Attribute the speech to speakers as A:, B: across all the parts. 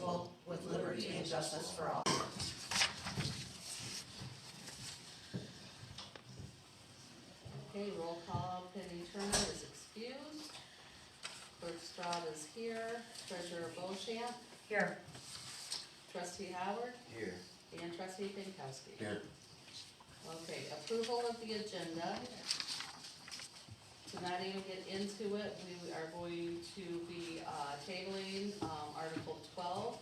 A: indivisible, with liberty and justice for all.
B: Okay, roll call, Penny Turner is excused. Clerk Strad is here. Treasurer Bochamp,
A: Here.
B: Trustee Howard,
C: Here.
B: and Trustee Pinkowski.
C: Here.
B: Okay, approval of the agenda. To not even get into it, we are going to be tabling Article 12,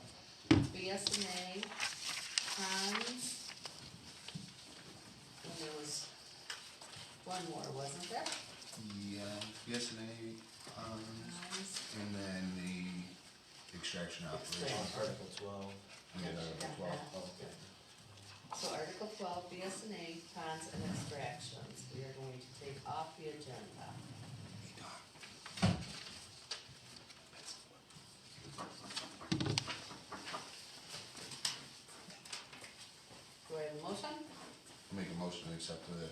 B: BSNA, ponds, and there was one more, wasn't there?
C: Yeah, BSNA,
B: Ponds.
C: and then the extraction operation.
D: Article 12.
C: We had Article 12.
D: Okay.
B: So Article 12, BSNA, ponds and extractions, we are going to take off the agenda. Do I have a motion?
C: Make a motion to accept the,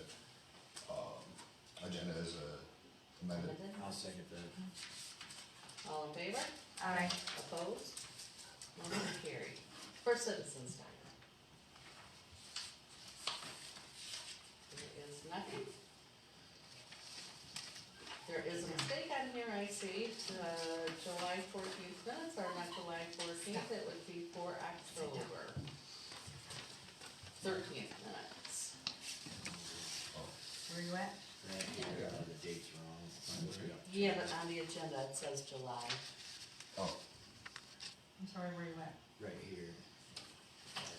C: agenda as amended.
D: I'll second that.
B: All in favor?
A: Aye.
B: Opposed? Motion carried. For citizens time. There is nothing. There is a mistake on here, I see. July 14th minutes are not July 14th, it would be for October 13th minutes.
A: Where you at?
D: Right, I got the dates wrong.
B: Yeah, but on the agenda it says July.
C: Oh,
A: I'm sorry, where you at?
D: Right here.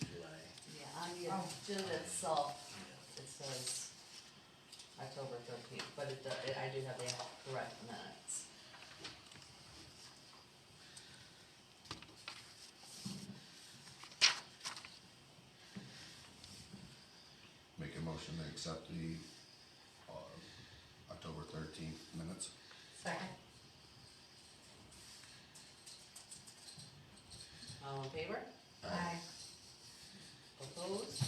D: July.
B: Yeah, on the
A: Oh.
B: agenda itself, it says October 13th, but I do have the correct minutes.
C: make a motion to accept the, October 13th minutes.
A: Second.
B: All in favor?
A: Aye.
B: Opposed?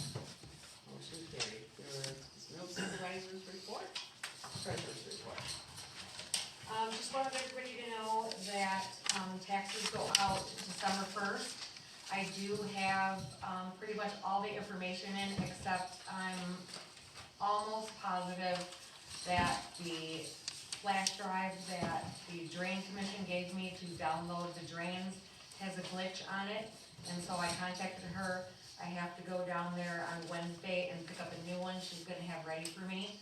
B: Motion carried. There is no supervisor's report, treasurer's report.
E: Just wanted everybody to know that, taxes go out December 1st. I do have, pretty much all the information in, except I'm almost positive that the flash drive that the drain commission gave me to download the drains has a glitch on it, and so I contacted her. I have to go down there on Wednesday and pick up a new one she's gonna have ready for me.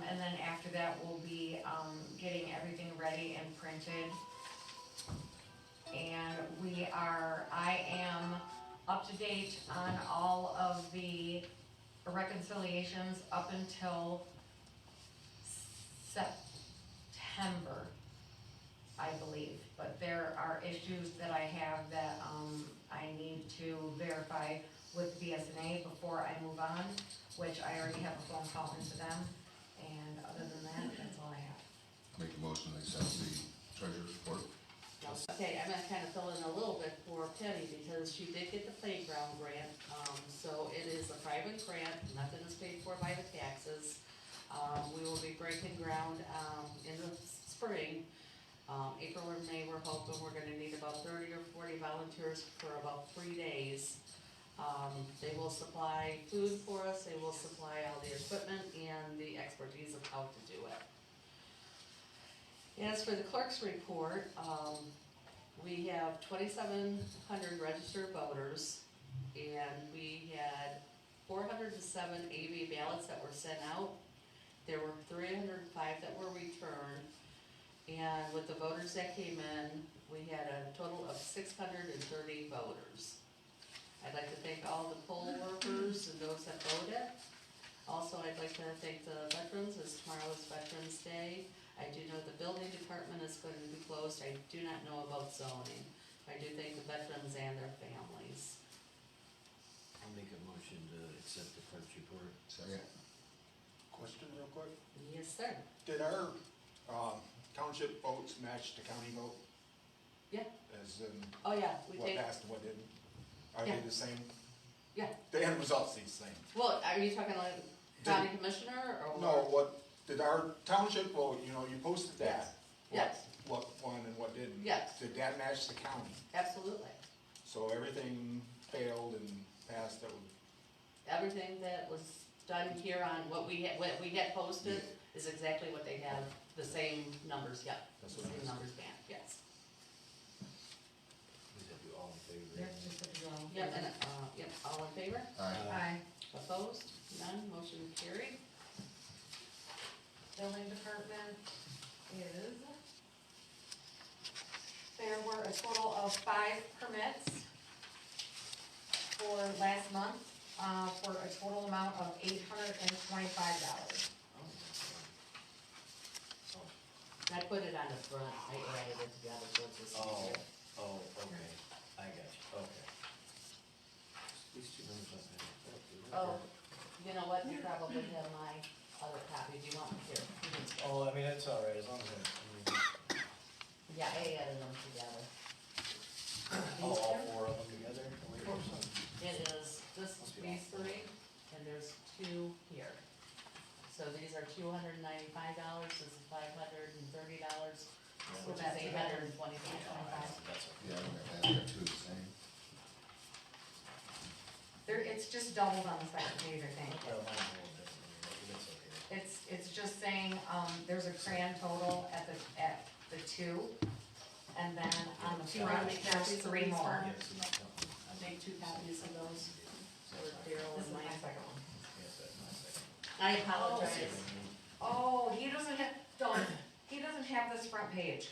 E: And then after that, we'll be, getting everything ready and printed. And I am up to date on all of the reconciliations up until September, I believe. But there are issues that I have that, I need to verify with BSNA before I move on, which I already have a phone call into them. And other than that, that's all I have.
C: Make a motion to accept the treasurer's report.
B: Okay, I'm gonna kind of fill in a little bit for Penny, because she did get the playground grant. So it is a private grant, nothing is paid for by the taxes. We will be breaking ground, in the spring. April or May, we're hoping we're gonna need about 30 or 40 volunteers for about 3 days. They will supply food for us, they will supply all the equipment and the expertise of how to do it. As for the clerk's report, we have 2,700 registered voters, and we had 407 AV ballots that were sent out. There were 305 that were returned, and with the voters that came in, we had a total of 630 voters. I'd like to thank all the poll workers and those that voted. Also, I'd like to thank the veterans, as tomorrow is Veterans Day. I do know the building department is going to be closed. I do not know about zoning. I do thank the veterans and their families.
D: I'll make a motion to accept the clerk's report.
C: Second.
F: Question real quick,
B: Yes, sir.
F: did our, township votes match the county vote?
B: Yeah.
F: As in,
B: Oh, yeah, we
F: what
B: take,
F: passed and what didn't? Are
B: Yeah.
F: they the same?
B: Yeah.
F: The end results the same?
B: well, are you talking like county commissioner or?
F: No, what, did our township vote, you know, you posted that?
B: Yes.
F: What won and what didn't?
B: Yes.
F: Did that match the county?
B: Absolutely.
F: So everything failed and passed that would,
B: Everything that was done here on what we had posted is exactly what they have, the same numbers, yep, the
F: That's what
B: same
F: I was-
B: numbers band, yes.
D: We have to do all in favor.
E: Yep, just have to go.
B: Yep, and, yep, all in favor?
C: Aye.
E: Aye.
B: Opposed? None, motion carried.
E: Building department is, there were a total of 5 permits for last month, for a total amount of $825.
B: I put it on the front, I added it together, so it's just
D: Oh,
B: easier.
D: oh, okay, I got you, okay. These two numbers up there.
B: Oh, you know what, you probably have my other copy, do you want me here? You can-
G: Oh, I mean, it's all right, as long as
B: Yeah, I added them together.
G: all 4 of them together. or something.
B: It is, this, these 3, and there's 2 here. So these are $295, this is $530, which is
E: that's
B: $825.
D: That's okay.
C: Yeah, I got that, I got two of the same.
E: There, it's just doubled on the second page, I think.
G: Well, mine's a little different, but that's okay.
E: It's just saying, there's a grand total at the 2, and then on the
B: Do you wanna
E: front,
B: make
E: there's
B: copies of
E: 3
B: these,
E: more.
B: Tom?
G: Yes, enough, no.
B: I'll make 2 copies of those for Daryl
E: This is
B: and
E: my
B: Mike.
E: second one.
G: Yes, that's my second.
B: I apologize.
E: Oh, he doesn't have this front page.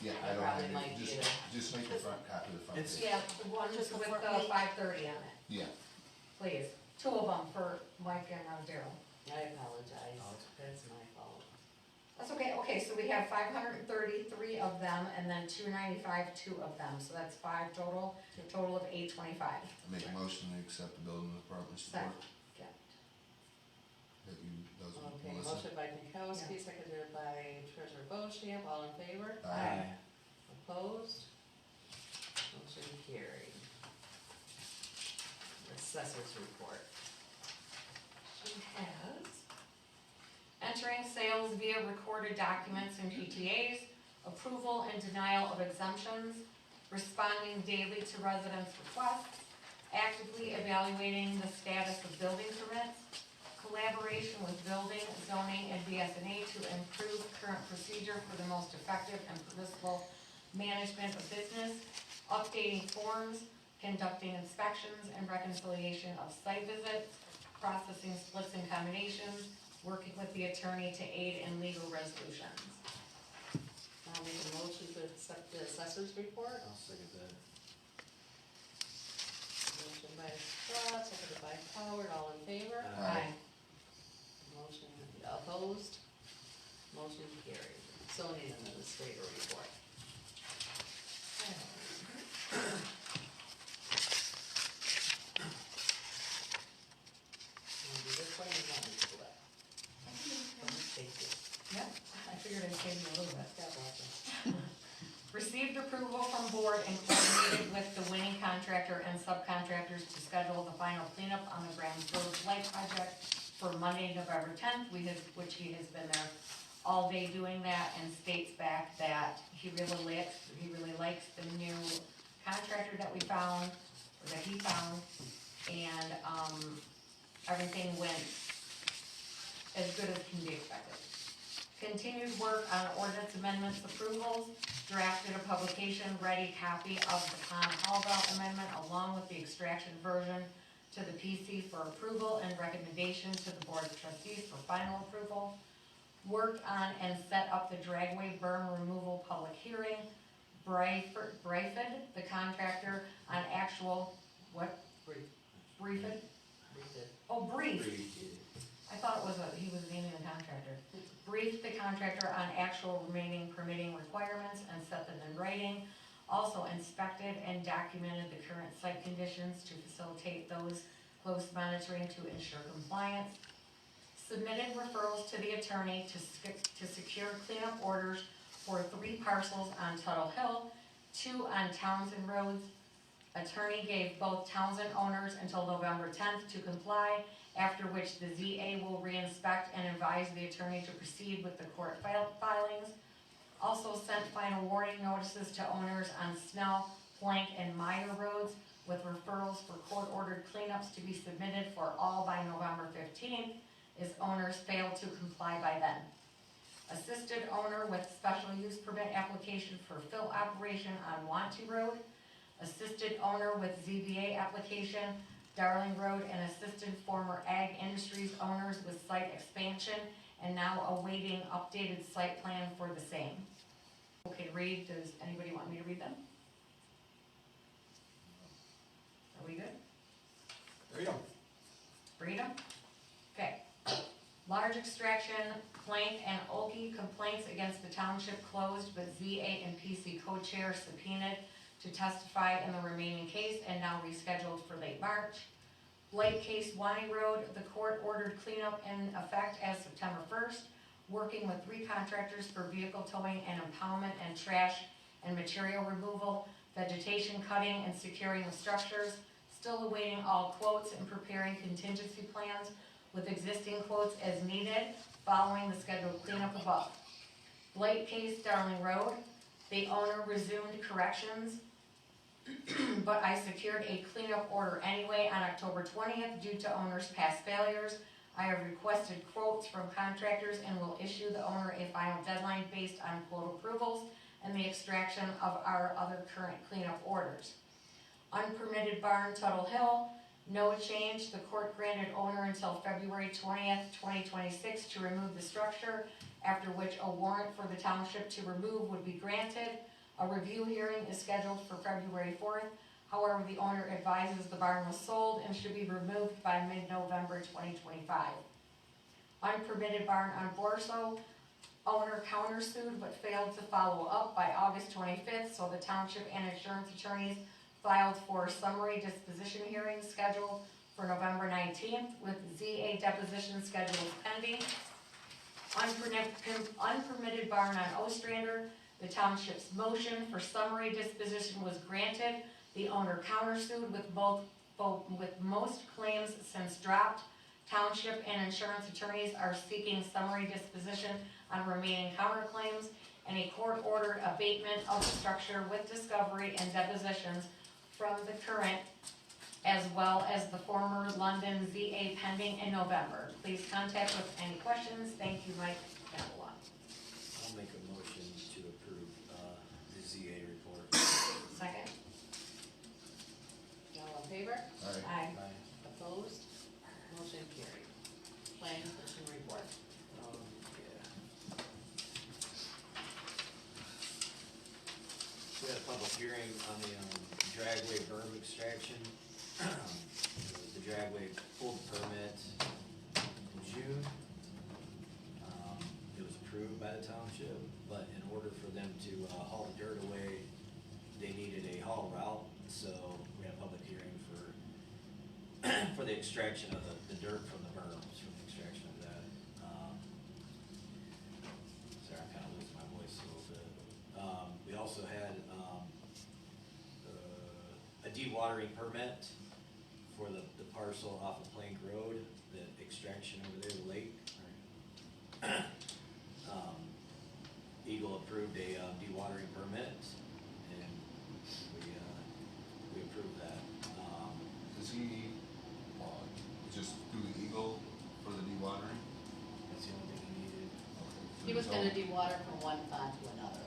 C: Yeah,
B: I
C: I don't
B: probably
C: have
B: might
C: it,
B: be
C: just make the front copy of the front
D: It's-
C: page.
E: Yeah, the one with
A: Just the
E: the
A: front page?
E: 530 on it,
C: Yeah,
E: please. 2 of them for Mike and Daryl.
B: I apologize,
G: Oh, it's
B: that's my fault.
E: That's okay, okay, so we have 533 of them, and then 295, 2 of them, so that's 5 total, a total of 825.
C: I make a motion to accept the building department's report.
E: Second.
C: That you, those,
B: Okay,
C: Melissa.
B: motion by Pinkowski, seconded by Treasurer Bochamp, all in favor?
C: Aye.
B: Opposed? Motion carried. Assessors report.
E: She has entering sales via recorded documents and PTAs, approval and denial of exemptions, responding daily to residents' requests, actively evaluating the status of building permits, collaboration with building, zoning, and BSNA to improve current procedure for the most effective and permissible management of business, updating forms, conducting inspections and reconciliation of site visits, processing splits and combinations, working with the attorney to aid in legal resolutions.
B: I'll make a motion to accept the assessors report.
D: I'll second that.
B: Motion by Scott, seconded by Howard, all in favor?
C: Aye.
B: Motion opposed? Motion carried. Zoning administrator report. Want to do this one or you want me to do it? Thank you.
E: Yep, I figured I'd save you a little bit.
B: God bless you.
E: Received approval from board and coordinated with the winning contractor and subcontractors to schedule the final cleanup on the Grand Village Light project for Monday, November 10th, which he has been there all day doing that, and states back that he really likes the new contractor that we found, or that he found, and, everything went as good as can be expected. Continued work on ordinance amendments approvals, drafted a publication-ready copy of the Con Hallville amendment along with the extraction version to the PC for approval and recommendation to the Board of Trustees for final approval. Worked on and set up the dragway berm removal public hearing. Bryford, the contractor, on actual, what?
B: Brief.
E: Briefed?
B: Brief it.
E: Oh, briefed.
D: Agreed.
E: I thought it was he was naming the contractor. Briefed the contractor on actual remaining permitting requirements and set them in writing. Also inspected and documented the current site conditions to facilitate those close monitoring to ensure compliance. Submitted referrals to the attorney to secure cleanup orders for 3 parcels on Tuttle Hill, 2 on Townsend Roads. Attorney gave both Townsend owners until November 10th to comply, after which the ZA will reinspect and advise the attorney to proceed with the court filings. Also sent final warning notices to owners on Snell, Plank, and minor roads, with referrals for court-ordered cleanups to be submitted for all by November 15th, if owners fail to comply by then. Assisted owner with special use permit application for fill operation on Wanty Road. Assisted owner with ZBA application, Darling Road, and assisted former ag industries owners with site expansion and now awaiting updated site plan for the same. Okay, read, does anybody want me to read them? Are we good?
F: Read 'em.
E: Read them? Okay. Large extraction, Plank and Oki complaints against the township closed, but ZA and PC co-chair subpoenaed to testify in the remaining case and now rescheduled for late March. Blake case, Wani Road, the court ordered cleanup in effect as September 1st, working with 3 contractors for vehicle towing and impoundment and trash and material removal, vegetation cutting and securing of structures, still awaiting all quotes and preparing contingency plans with existing quotes as needed, following the scheduled cleanup above. Blake case, Darling Road, the owner resumed corrections, but I secured a cleanup order anyway on October 20th due to owner's past failures. I have requested quotes from contractors and will issue the owner a final deadline based on quote approvals and the extraction of our other current cleanup orders. Unpermitted barn, Tuttle Hill, no change. The court granted owner until February 20th, 2026 to remove the structure, after which a warrant for the township to remove would be granted. A review hearing is scheduled for February 4th. However, the owner advises the barn was sold and should be removed by mid-November 2025. Unpermitted barn on Borso, owner countersued but failed to follow up by August 25th, so the township and insurance attorneys filed for summary disposition hearing scheduled for November 19th, with ZA deposition scheduled pending. Unpermitted barn on Ostrander, the township's motion for summary disposition was granted. The owner countersued with most claims since dropped. Township and insurance attorneys are seeking summary disposition on remaining counterclaims, and a court-ordered abatement of the structure with discovery and depositions from the current as well as the former London ZA pending in November. Please contact with any questions. Thank you, Mike Capelon.
D: I'll make a motion to approve, the ZA report.
E: Second.
B: All in favor?
C: Alright,
E: Aye.
D: Aye.
B: Opposed? Motion carried. Planning Commission report.
D: Yeah. We had a public hearing on the, dragway berm extraction. The dragway pulled the permit in June. It was approved by the township, but in order for them to, haul the dirt away, they needed a haul route, so we had a public hearing for the extraction of the dirt from the berms, from the extraction of that. Sorry, I'm kinda losing my voice a little bit. We also had, a dewatering permit for the parcel off of Plank Road, the extraction over there, the lake. Eagle approved a, dewatering permit, and we approved that.
C: does he, just do the Eagle for the dewatering?
D: That's the only thing he needed.
C: Okay.
B: He was gonna de-water from one pond to another,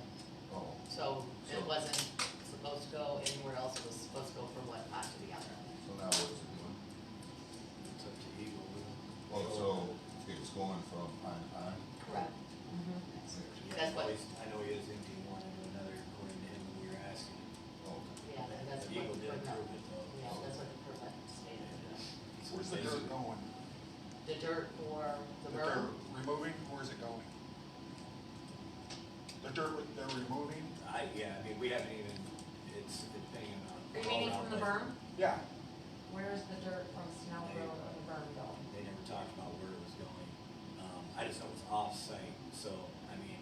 C: Oh,
B: so it
C: So-
B: wasn't supposed to go anywhere else, it was supposed to go from one pond to the other.
C: so now what's it doing?
D: It's up to Eagle.
C: Oh, so it's going from pine to pine?
B: Correct.
D: Yeah,
B: That's what-
D: I know he is emptying one into another, according to him, when we were asking.
C: Oh,
B: Yeah, that's what
D: Eagle
B: the
D: did
B: permit,
D: approve it though.
B: yeah, that's what the permit stated.
F: Where's the dirt going?
B: The dirt for the
F: That they're
B: berm,
F: removing, where's it going? The dirt they're removing?
D: Yeah, I mean, we haven't even, it's depending on.
E: Are you meaning from the berm?
F: Yeah.
E: Where's the dirt from Snell Road or the berm going?
D: They never talked about where it was going. I just know it's off-site, so, I mean,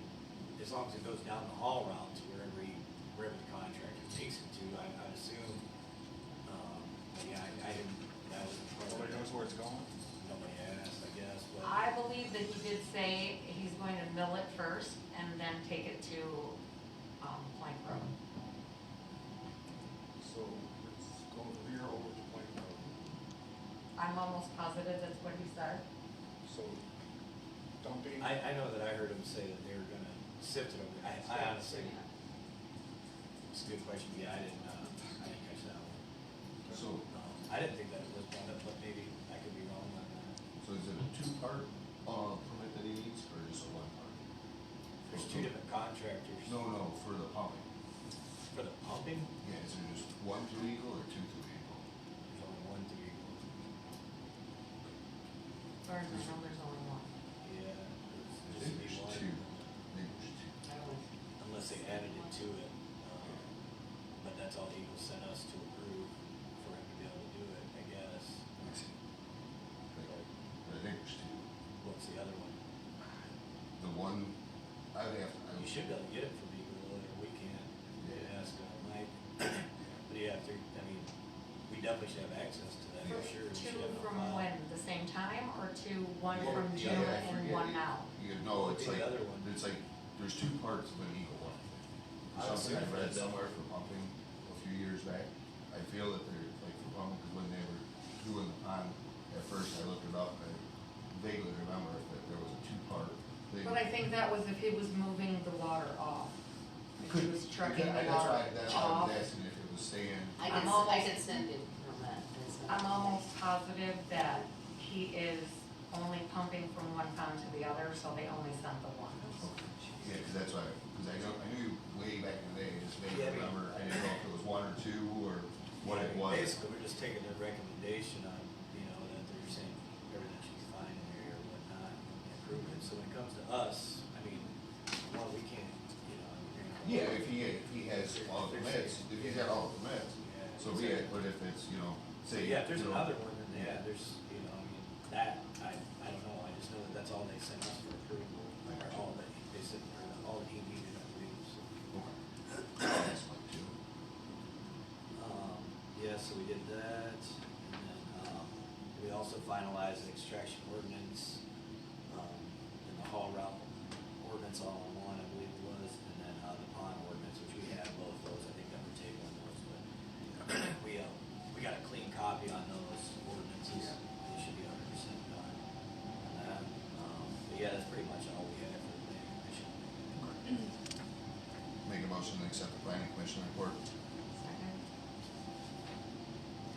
D: as long as it goes down the haul route to wherever the contractor takes it to, I'd assume. But yeah, I didn't, that was.
F: Nobody knows where it's going?
D: Nobody asked, I guess, but.
E: I believe that he did say he's going to mill it first and then take it to, Plank Road. I'm almost positive that's what he said.
F: So dumping,
D: I know that I heard him say that they were gonna sift it over, I honestly, it's a good question, yeah, I didn't catch that one.
C: So,
D: I didn't think that it was brought up, but maybe I could be wrong on that.
C: so is it a two-part, permit that he needs, or just a one-part?
D: There's two different contractors.
C: No, for the pumping.
D: For the pumping,
C: Yeah, is there just one through Eagle or two through Eagle?
D: there's only one to Eagle.
E: As far as I know, there's only one.
D: Yeah.
C: I think there's two. I think there's two.
E: I don't.
D: Unless they added it to it, but that's all Eagle sent us to approve for him to be able to do it, I guess.
C: Let me see. But I think there's two.
D: What's the other one?
C: The one, I would have to.
D: You should be able to get it from Eagle, though, or we can't. You could ask Mike. But you have to, I mean, we definitely should have access to that, for sure. We should
E: Two
D: have no
E: from
D: problem.
E: when, the same time, or two, one
C: Yeah,
E: from
C: yeah,
E: June
C: I
E: and
C: forget.
E: one now?
C: No, it's
D: The
C: like,
D: other one.
C: it's like, there's two parts of an Eagle one.
D: I was
C: Something I
D: thinking
C: read
D: that.
C: somewhere for pumping a few years back. I feel that they're, like for pumping, because when they were doing the pond, at first I looked it up, and I vaguely remember that there was a two-part thing.
E: But I think that was if he was moving the water off. If he was trucking the
C: That's
E: water
C: why I
E: off.
C: was asking if it was staying.
B: I
E: I'm
B: can, I
E: almost-
B: can send it from that.
E: I'm almost positive that he is only pumping from one pond to the other, so they only sent the one.
C: Yeah, because that's why, because I knew way back in the day, just vaguely
D: Yeah, I mean-
C: remember, I didn't know if it was one or two, or what it was.
D: Basically, we're just taking their recommendation on, you know, that they're saying everything she's fine in there or whatnot, and approve it. So when it comes to us, I mean, one, we can't, you know.
C: Yeah, if he has all the permits, if he's got all the permits, so be it, but if it's,
D: So,
C: say.
D: yeah, if there's
C: you know,
D: another one, then yeah, there's, I mean, that, I don't know, I just know that that's all they sent us for approval, or all that they said, or all that he needed, I believe, so.
C: That's one too.
D: Yeah, so we did that, and then, we also finalized the extraction ordinance, and the haul route ordinance all in one, I believe it was, and then, the pond ordinance, which we had both those, I think that were tabled on those, but we got a clean copy on those ordinances, they should be 100% done on that, but yeah, that's pretty much all we had for the planning commission.
C: Make a motion to accept the planning commission report.
E: Second.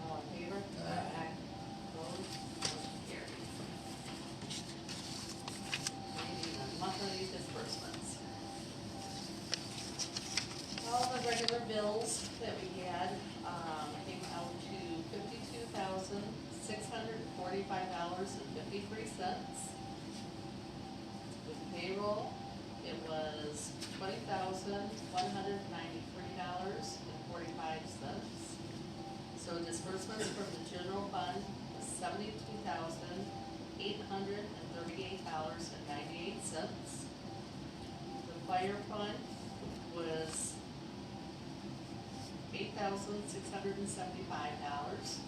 B: All in favor?
C: Aye.
B: Opposed? Motion carried. Maybe the monthly disbursements. All the regular bills that we had, came out to $52,645.53. With payroll, it was $20,193.45. So disbursements from the general fund was $72,838.98. The fire fund was $8,675.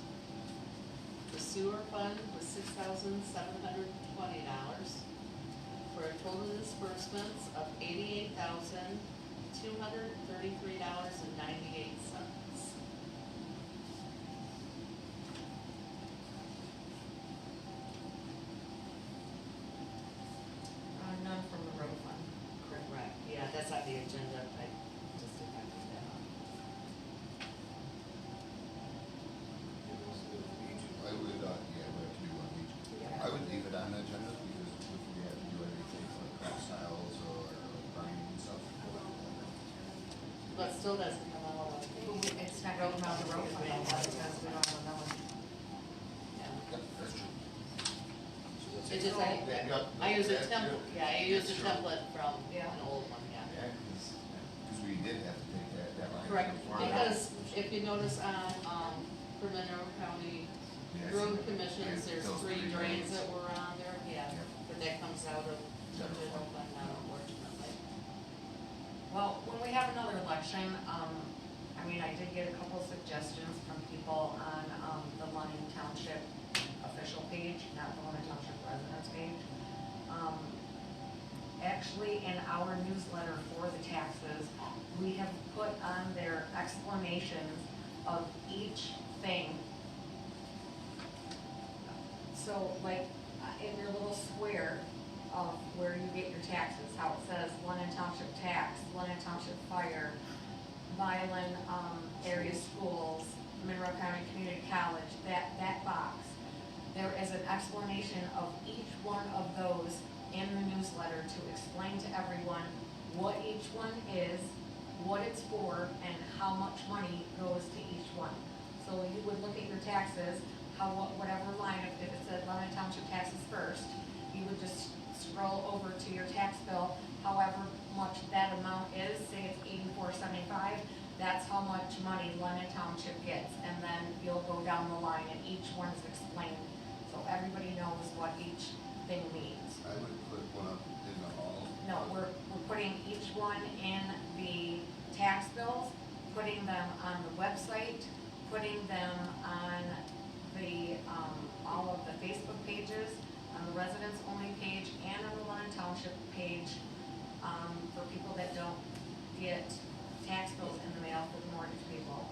B: The sewer fund was $6,720, for a total disbursements of $88,233.98.
E: None from the road fund.
B: Correct, yeah, that's on the agenda, I just didn't have to do that on.
C: I would, yeah, we have to do one each. I would leave it on the agenda, because if we have to do anything like crop styles or like burning and stuff.
B: But still doesn't come out of.
E: It's not going out the road fund, because we don't have a number.
B: Yeah.
C: Yep, that's true.
B: It's just like,
C: Yep,
B: I use a
C: that's
B: template,
C: true.
B: yeah, I use a
C: That's true.
B: template from
E: Yeah.
B: an old one, yeah.
C: Yeah, because we did have to take that line.
B: Correct,
C: before.
B: because if you notice on, for Monroe County
C: Yeah,
B: Road
C: so-
B: Commissions,
C: yeah,
B: there's
C: those
B: 3
C: three
B: drains that were on there, yeah,
C: Yeah.
B: but that comes out of the
C: General
B: general
C: fund.
B: fund now, unfortunately.
E: Well, when we have another election, I mean, I did get a couple suggestions from people on, the Milan Township official page, not the Milan Township residents page. Actually, in our newsletter for the taxes, we have put on their explanations of each thing So like, in your little square of where you get your taxes, how it says London Township tax, London Township fire, Milan, area schools, Monroe County Community College, that box. There is an explanation of each one of those in the newsletter to explain to everyone what each one is, what it's for, and how much money goes to each one. So you would look at your taxes, whatever line, if it said London Township taxes first, you would just scroll over to your tax bill, however much that amount is, say it's $84.75, that's how much money London Township gets, and then you'll go down the line and each one is explained, so everybody knows what each thing means.
C: I would put one up in the hall.
E: No, we're putting each one in the tax bills, putting them on the website, putting them on the, all of the Facebook pages, on the residents only page, and on the London Township page, for people that don't get tax bills in the mail for the mortgage people.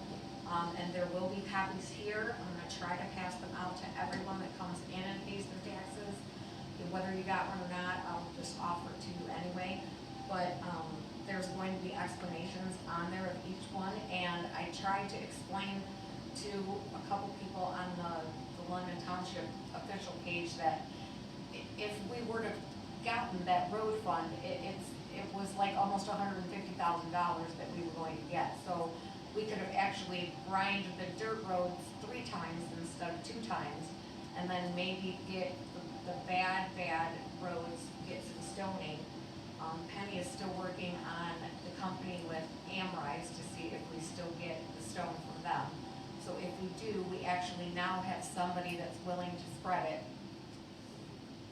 E: And there will be copies here. I'm gonna try to pass them out to everyone that comes in and pays their taxes. Whether you got one or not, I'll just offer it to you anyway. But, there's going to be explanations on there of each one, and I tried to explain to a couple people on the London Township official page that if we were to gotten that road fund, it was like almost $150,000 that we were going to get. So we could have actually grinded the dirt roads 3 times instead of 2 times, and then maybe get the bad roads, get some stoning. Penny is still working on the company with Amrise to see if we still get the stone from them. So if we do, we actually now have somebody that's willing to spread it.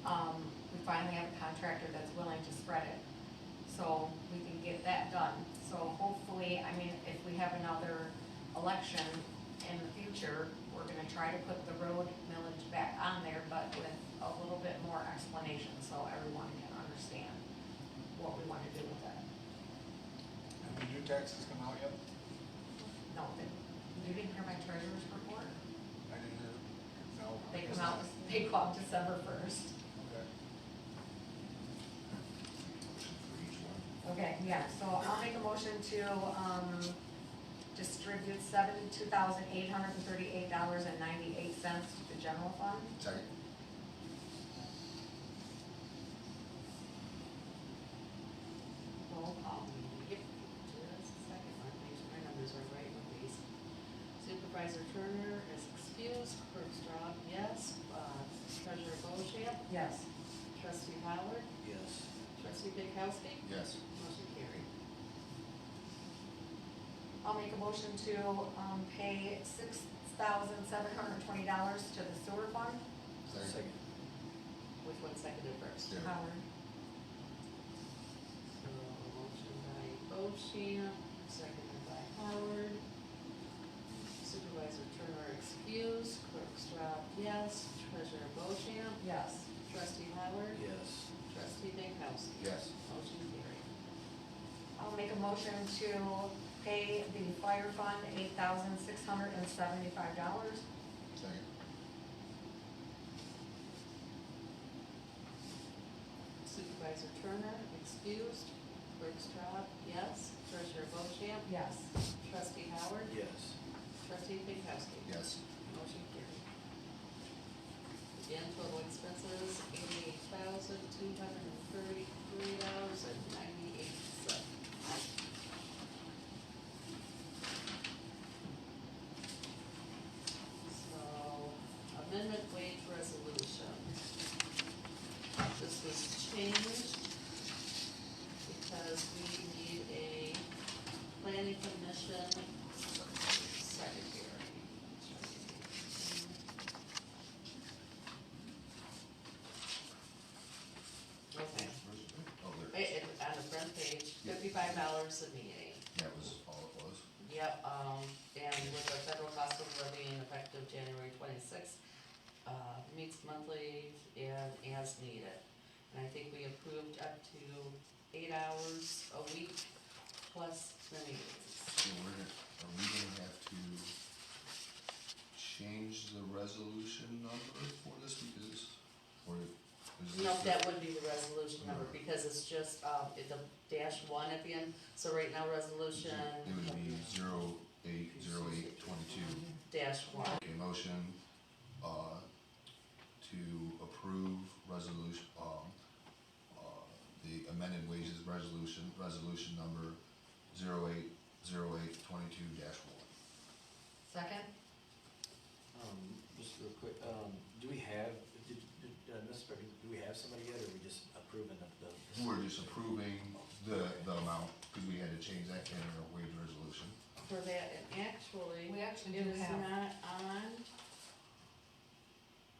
E: We finally have a contractor that's willing to spread it, so we can get that done. So hopefully, I mean, if we have another election in the future, we're gonna try to put the road millage back on there, but with a little bit more explanation, so everyone can understand what we wanna do with it.
F: Have the new taxes come out yet?
E: No, you didn't hear my treasurer's report?
F: I didn't hear, no.
E: They go out December 1st.
F: Okay.
C: For each one.
E: Okay, yeah, so I'll make a motion to, distribute $72,838.98 to the general fund.
C: Second.
B: Roll call. Yep. Just a second, make sure my numbers are right with these. Supervisor Turner is excused, Clerk Strad, yes, Treasurer Bochamp,
E: Yes.
B: Trustee Howard,
D: Yes.
B: Trustee Binkowski,
C: Yes.
B: motion carried.
E: I'll make a motion to, pay $6,720 to the sewer fund.
C: Second.
B: Which one seconded first?
C: Yeah.
E: Howard.
B: So, motion by Bochamp, seconded by Howard. Supervisor Turner excused, Clerk Strad, yes, Treasurer Bochamp,
E: Yes.
B: Trustee Howard,
D: Yes.
B: Trustee Binkowski.
C: Yes.
B: Motion carried.
E: I'll make a motion to pay the fire fund $8,675.
C: Second.
B: Supervisor Turner excused, Clerk Strad, yes, Treasurer Bochamp,
E: Yes.
B: Trustee Howard,
D: Yes.
B: Trustee Binkowski.
C: Yes.
B: Motion carried. Again, total expenses, $88,233.98. So, amendment wage resolution. This was changed because we need a planning commission secretary. Okay,
C: Oh, there.
B: on the front page, $55 a meeting.
C: That was all it was.
B: Yep, and with the federal cost of living effective January 26th, meets monthly and as needed. And I think we approved up to 8 hours a week plus the meetings.
C: So are we gonna have to change the resolution number for this because, or is this?
B: No,
C: the-
B: that would be the resolution number, because it's just, the -1 at the end, so right now, resolution
C: It would be 080822.
B: -1.
C: Okay, motion, to approve resolution, the amended wages resolution number 080822-1.
A: Second?
D: Just real quick, do we have, Mr. Becker, do we have somebody yet, or are we just approving the?
C: We're just approving the amount, because we had to change that in our wage resolution.
B: For that, and actually,
A: We actually
B: it
A: do
B: is
A: have.
B: not on.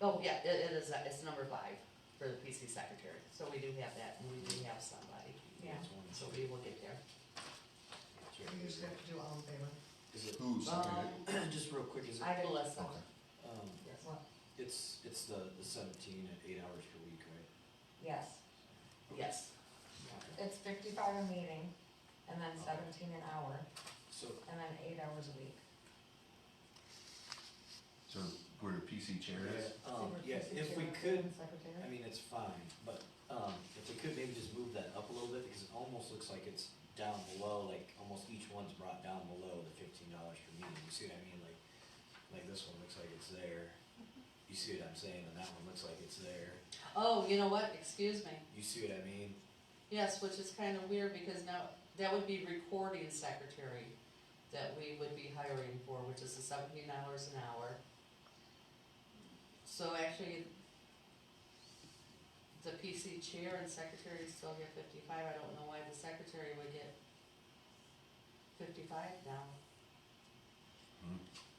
B: Oh, yeah, it is, it's number 5 for the PC secretary, so we do have that, and we do have somebody,
A: Yeah.
B: so we will get there.
A: You just have to do all in favor.
D: Is it,
C: Who seconded
D: just real quick, is it,
A: I did.
B: Melissa.
C: Okay.
B: Yes.
A: What?
D: it's the 17 at 8 hours per week, right?
E: Yes,
B: Yes.
E: it's 55 a meeting, and then 17 an hour,
D: So,
E: and then 8 hours a week.
C: So where the PC chair is?
D: yeah, if we could, I
E: Secretary?
D: mean, it's fine, but, if we could maybe just move that up a little bit, because it almost looks like it's down below, like, almost each one's brought down below the $15 per meeting, you see what I mean, like this one looks like it's there, you see what I'm saying, and that one looks like it's there,
B: Oh, you know what, excuse me,
D: you see what I mean?
B: yes, which is kind of weird, because now, that would be recording secretary that we would be hiring for, which is the $17 an hour. So actually, the PC chair and secretary still get 55, I don't know why the secretary would get 55 now.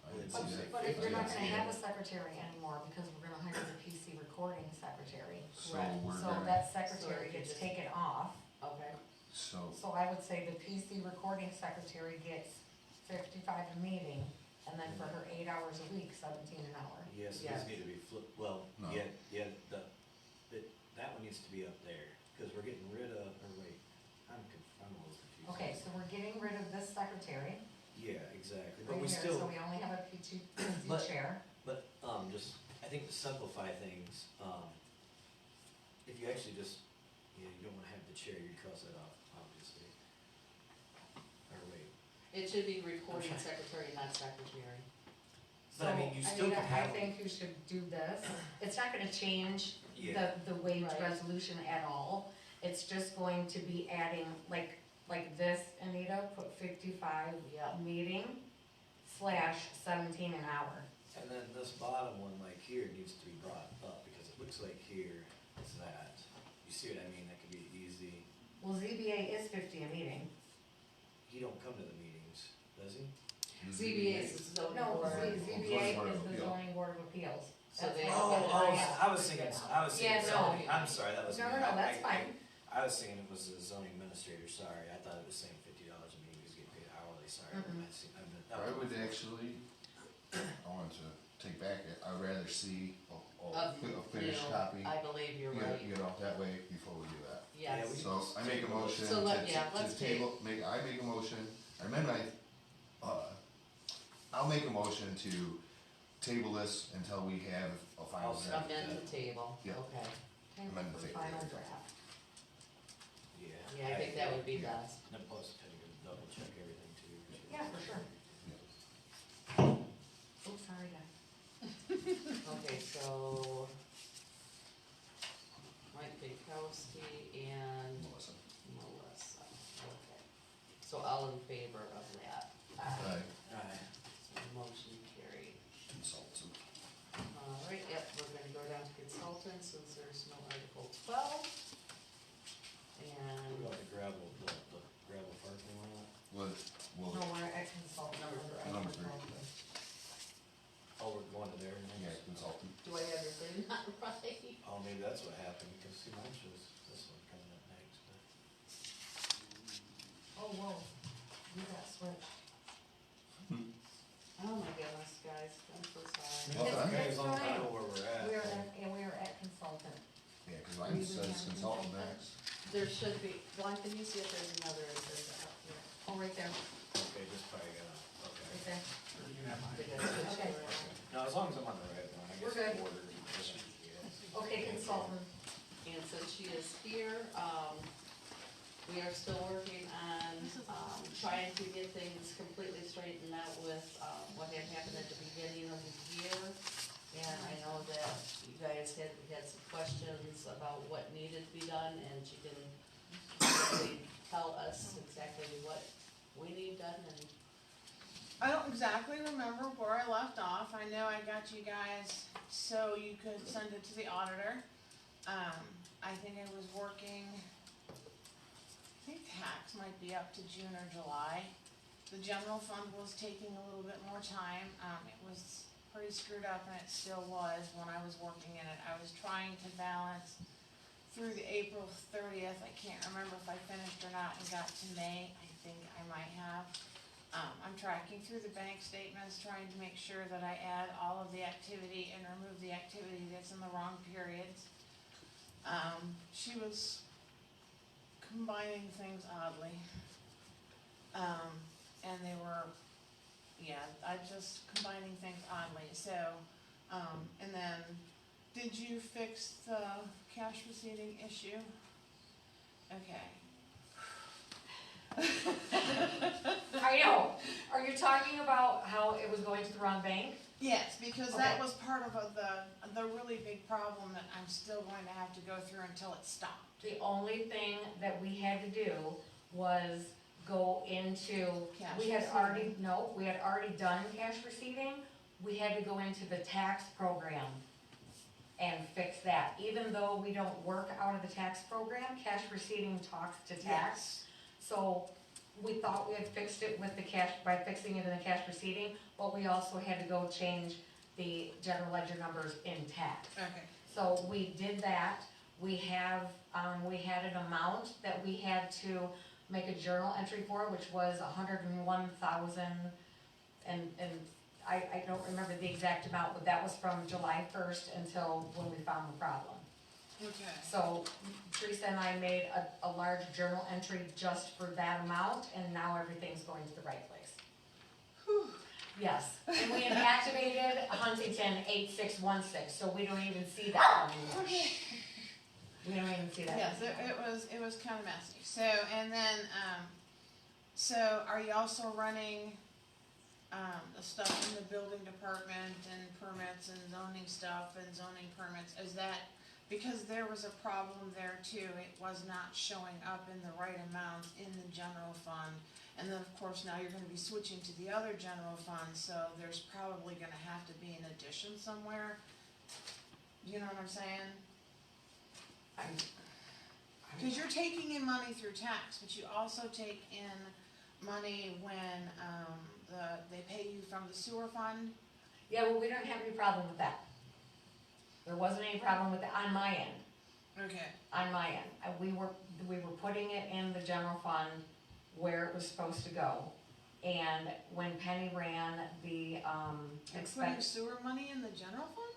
C: I didn't
D: But-
C: see that.
E: But if you're not
C: I
E: gonna
C: didn't see
E: have a
C: that.
E: secretary anymore, because we're gonna hire the PC recording secretary.
C: So
B: Correct.
C: we're
E: So
C: gonna,
E: that secretary
B: So you
E: gets
B: just-
E: taken off,
B: Okay.
C: so,
E: so I would say the PC recording secretary gets 55 a meeting, and then for her 8 hours a week, 17 an hour.
D: Yes,
B: Yes.
D: these need to be flipped, well,
C: No.
D: that one needs to be up there, because we're getting rid of, or wait, I'm a little confused.
E: Okay, so we're getting rid of this secretary,
D: Yeah, exactly, but
E: right
D: we
E: here,
D: still,
E: so we only have a PC
D: But-
E: chair.
D: but, just, I think to simplify things, if you actually just, you don't wanna have the chair, you'd cross that off, obviously. Or wait,
B: It should be recording
D: Okay.
B: secretary, not secretary.
D: But I mean, you still can have-
E: I think you should do this, it's not gonna change
D: yeah,
E: the wage
B: Right.
E: resolution at all. It's just going to be adding, like this, Anita, put 55
B: Yep.
E: meeting / 17 an hour.
D: and then this bottom one, like here, needs to be brought up, because it looks like here is that, you see what I mean, that could be easy.
E: Well, ZBA is 50 a meeting.
D: He don't come to the meetings, does he?
B: ZBA is the zoning
E: No,
B: board.
E: ZBA
C: Board of
E: is the
C: Appeal.
E: zoning board of appeals.
B: So
E: That's
B: they-
E: what
D: Oh,
E: it is.
D: I was thinking,
E: Yeah, no.
D: zoning, I'm sorry, that was.
E: No,
D: me.
E: no, no, that's
D: I-
E: fine.
D: I was thinking it was the zoning administrator, sorry, I thought it was saying $50 a meeting, he's getting paid hourly, sorry.
E: Mm-mm.
C: I would actually, I wanted to take back it, I'd rather see a finished
B: You know,
C: copy.
B: I believe you're right,
C: Get off that way before we do that.
D: Yeah,
B: yes.
D: we-
C: So I make a motion
B: So let- yeah,
C: to
B: let's
C: table, I make a motion, I amend I'll make a motion to table this until we have a final
D: I'll
C: draft.
B: Amend the table,
C: Yeah.
B: okay.
C: Amend the
E: For
C: table.
E: final draft.
D: Yeah.
B: Yeah, I think that would be best.
D: And then plus, kind of double check everything too.
E: Yeah, for sure.
C: Yeah.
E: Oops, sorry, guys.
B: Okay, so Mike Bykowski and
C: Melissa.
B: Melissa, okay. So all in favor of that?
C: Aye.
D: Alright,
B: So motion carried.
C: Consultant.
B: All right, yep, we're gonna go down to consultants since there's no Article 12. And
D: what about the gravel parking lot?
C: Well,
E: No, we're at consultant.
B: Number
C: three.
D: Oh, we're going to there
C: yeah,
D: next?
C: consultant.
B: do I have your thing not right?
D: Oh, maybe that's what happened, because see, mine shows this one coming up next, but.
E: Oh, whoa, you got switched.
B: Oh my goodness, guys, I'm so sorry.
C: Well,
E: It's-
C: okay,
D: As long as I
E: fine.
D: know where we're at.
E: We are at consultant.
C: Yeah, cause mine says consultant next.
B: There should be, Juan, can you see if there's another agenda up here?
E: Oh, right there,
D: Okay, just probably gotta, okay.
E: right there.
B: Did I switch it
E: Okay.
B: around?
D: No, as long as I'm on the right one, I
B: We're
D: guess.
B: good.
D: Order.
B: Okay, consultant, and since she is here, we are still working on, trying to get things completely straightened out with, what had happened at the beginning of the year. And I know that you guys had some questions about what needed to be done, and she can really tell us exactly what we need done, and
H: I don't exactly remember where I left off. I know I got you guys so you could send it to the auditor. I think I was working, I think tax might be up to June or July. The general fund was taking a little bit more time. It was pretty screwed up, and it still was when I was working in it. I was trying to balance through the April 30th. I can't remember if I finished or not and got to May. I think I might have. I'm tracking through the bank statements, trying to make sure that I add all of the activity and remove the activity that's in the wrong periods. She was combining things oddly. And they were, yeah, I just combining things oddly, so, and then, did you fix the cash receipting issue? Okay.
E: I know, are you talking about how it was going to the wrong bank?
H: Yes, because that
E: Okay.
H: was part of the really big problem that I'm still going to have to go through until it stopped.
E: The only thing that we had to do was go into,
H: Cash
E: we had
H: receiving.
E: already, no, we had already done cash receiving. We had to go into the tax program and fix that. Even though we don't work out of the tax program, cash receiving talks to tax. So we thought we had fixed it with the cash, by fixing it in the cash receiving, but we also had to go change the general ledger numbers in tax.
H: Okay.
E: So we did that. We have, we had an amount that we had to make a journal entry for, which was $101,000, and I don't remember the exact amount, but that was from July 1st until when we found the problem.
H: Okay.
E: So Teresa and I made a large journal entry just for that amount, and now everything's going to the right place.
H: Whew.
E: Yes, and we inactivated Huntington 8616, so we don't even see that one anymore.
H: Okay.
E: We don't even see that.
H: Yes,
E: anymore.
H: it was kind of messy. So, and then, so are you also running, the stuff in the building department and permits and zoning stuff and zoning permits? Is that, because there was a problem there too, it was not showing up in the right amount in the general fund. And then, of course, now you're gonna be switching to the other general fund, so there's probably gonna have to be an addition somewhere. You know what I'm saying? Cause you're taking in money through tax, but you also take in money when, they pay you from the sewer fund.
E: Yeah, well, we don't have any problem with that. There wasn't any problem with it on my end,
H: Okay.
E: on my end. We were putting it in the general fund where it was supposed to go. And when Penny ran the,
H: You're putting sewer money in the general fund?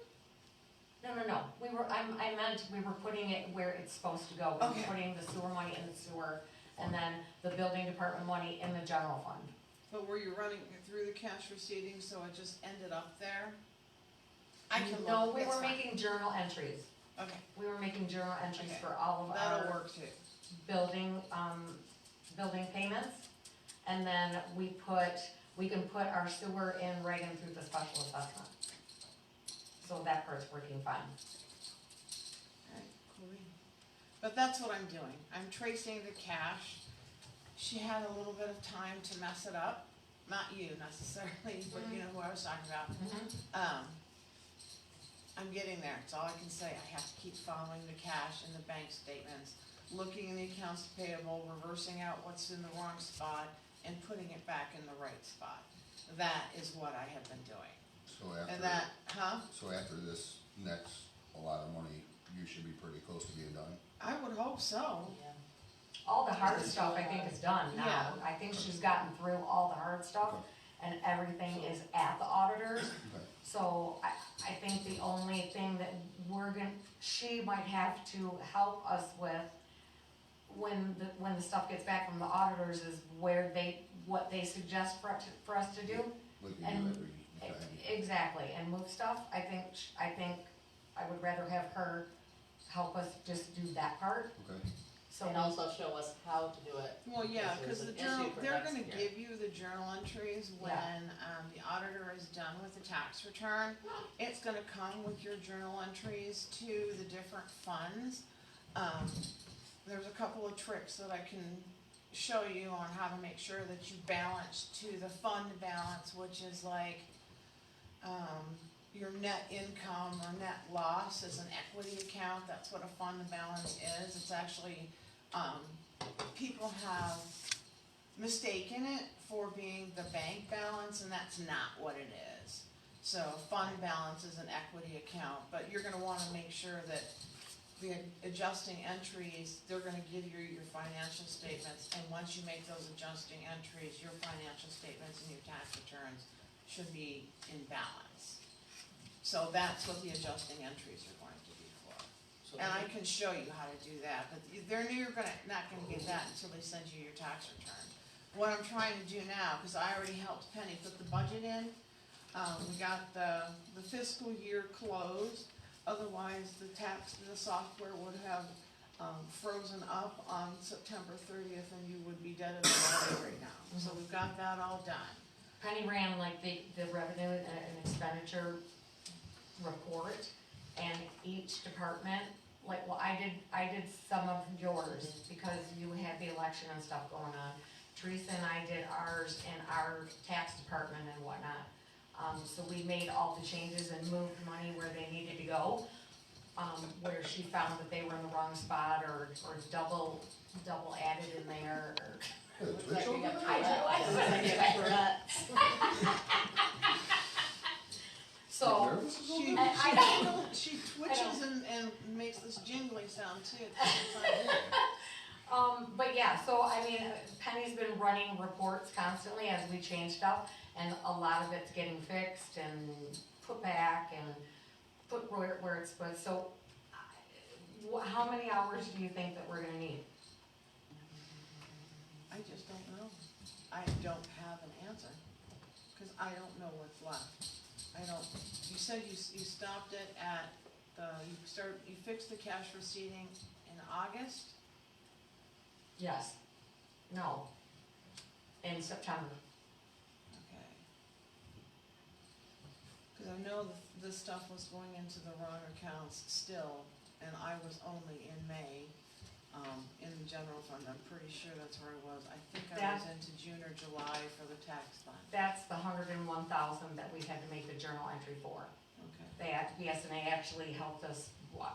E: No, I meant we were putting it where it's supposed to go. We
H: Okay.
E: were putting the sewer money in the sewer, and then the building department money in the general fund.
H: But were you running it through the cash receipting, so it just ended up there? I can look.
E: No, we
H: it's
E: were
H: fine.
E: making journal entries.
H: Okay,
E: We were making journal entries
H: Okay.
E: for all of
H: that'll
E: our
H: work too.
E: building payments. And then we can put our sewer in right in through the special assessment. So that part's working fine.
H: Alright, cool. But that's what I'm doing. I'm tracing the cash. She had a little bit of time to mess it up. Not you necessarily, but you know who I was talking about. I'm getting there. That's all I can say. I have to keep following the cash and the bank statements, looking in the accounts payable, reversing out what's in the wrong spot, and putting it back in the right spot. That is what I have been doing.
C: So
H: And
C: after,
H: that,
C: so after this next, a lot of money, you should be pretty close to being done.
H: I would hope so.
E: Yeah. All the hard stuff I think is done now.
H: Yeah.
E: I think she's gotten through all the hard stuff, and everything is at the auditors.
C: Okay.
E: So I think the only thing that she might have to help us with when the stuff gets back from the auditors is what they suggest for us to do.
C: We can do
E: And-
C: every
E: Exactly, and move stuff, I think I would rather have her help us just do that part,
C: Okay.
E: so
B: And also show us how to do it.
H: Well, yeah,
B: Because
H: cause the
B: there's an
H: journal,
B: issue for
H: they're
B: next
H: gonna
B: year.
H: give you the journal entries when, the auditor is done with the tax return. It's gonna come with your journal entries to the different funds. There's a couple of tricks that I can show you on how to make sure that you balance to the fund balance, which is like, your net income or net loss is an equity account, that's what a fund balance is, it's actually, people have mistaken it for being the bank balance, and that's not what it is. So fund balance is an equity account, but you're gonna wanna make sure that the adjusting entries, they're gonna give you your financial statements, and once you make those adjusting entries, your financial statements and your tax returns should be in balance. So that's what the adjusting entries are going to be for.
G: So
H: And I can show you how to do that, but you're not gonna get that until they send you your tax return. What I'm trying to do now, cause I already helped Penny put the budget in, we got the fiscal year closed, otherwise the software would have, frozen up on September 30th and you would be dead at the water right now. So we've got that all done.
E: Penny ran like the revenue and expenditure report, and each department, like, well, I did some of yours because you had the election and stuff going on. Teresa and I did ours and our tax department and whatnot. So we made all the changes and moved money where they needed to go. Where she found that they were in the wrong spot or double added in there, or
B: Looks like we got
E: I-
B: Looks like we got Tourette's.
E: so.
C: Nervous?
H: She,
E: I
H: she twitches and makes this jingly sound too. at the same time.
E: But yeah, so I mean, Penny's been running reports constantly as we change stuff, and a lot of it's getting fixed and put back and put where it's put, so how many hours do you think that we're gonna need?
H: I just don't know. I don't have an answer, cause I don't know what's left. You said you stopped it at you fixed the cash receipting in August?
E: Yes. No. In September.
H: Okay. Cause I know this stuff was going into the wrong accounts still, and I was only in May, in the general fund, I'm pretty sure that's where I was. I think I was into June or July for the tax fund.
E: That's the 101,000 that we had to make the journal entry for.
H: Okay.
E: BSNA actually helped us,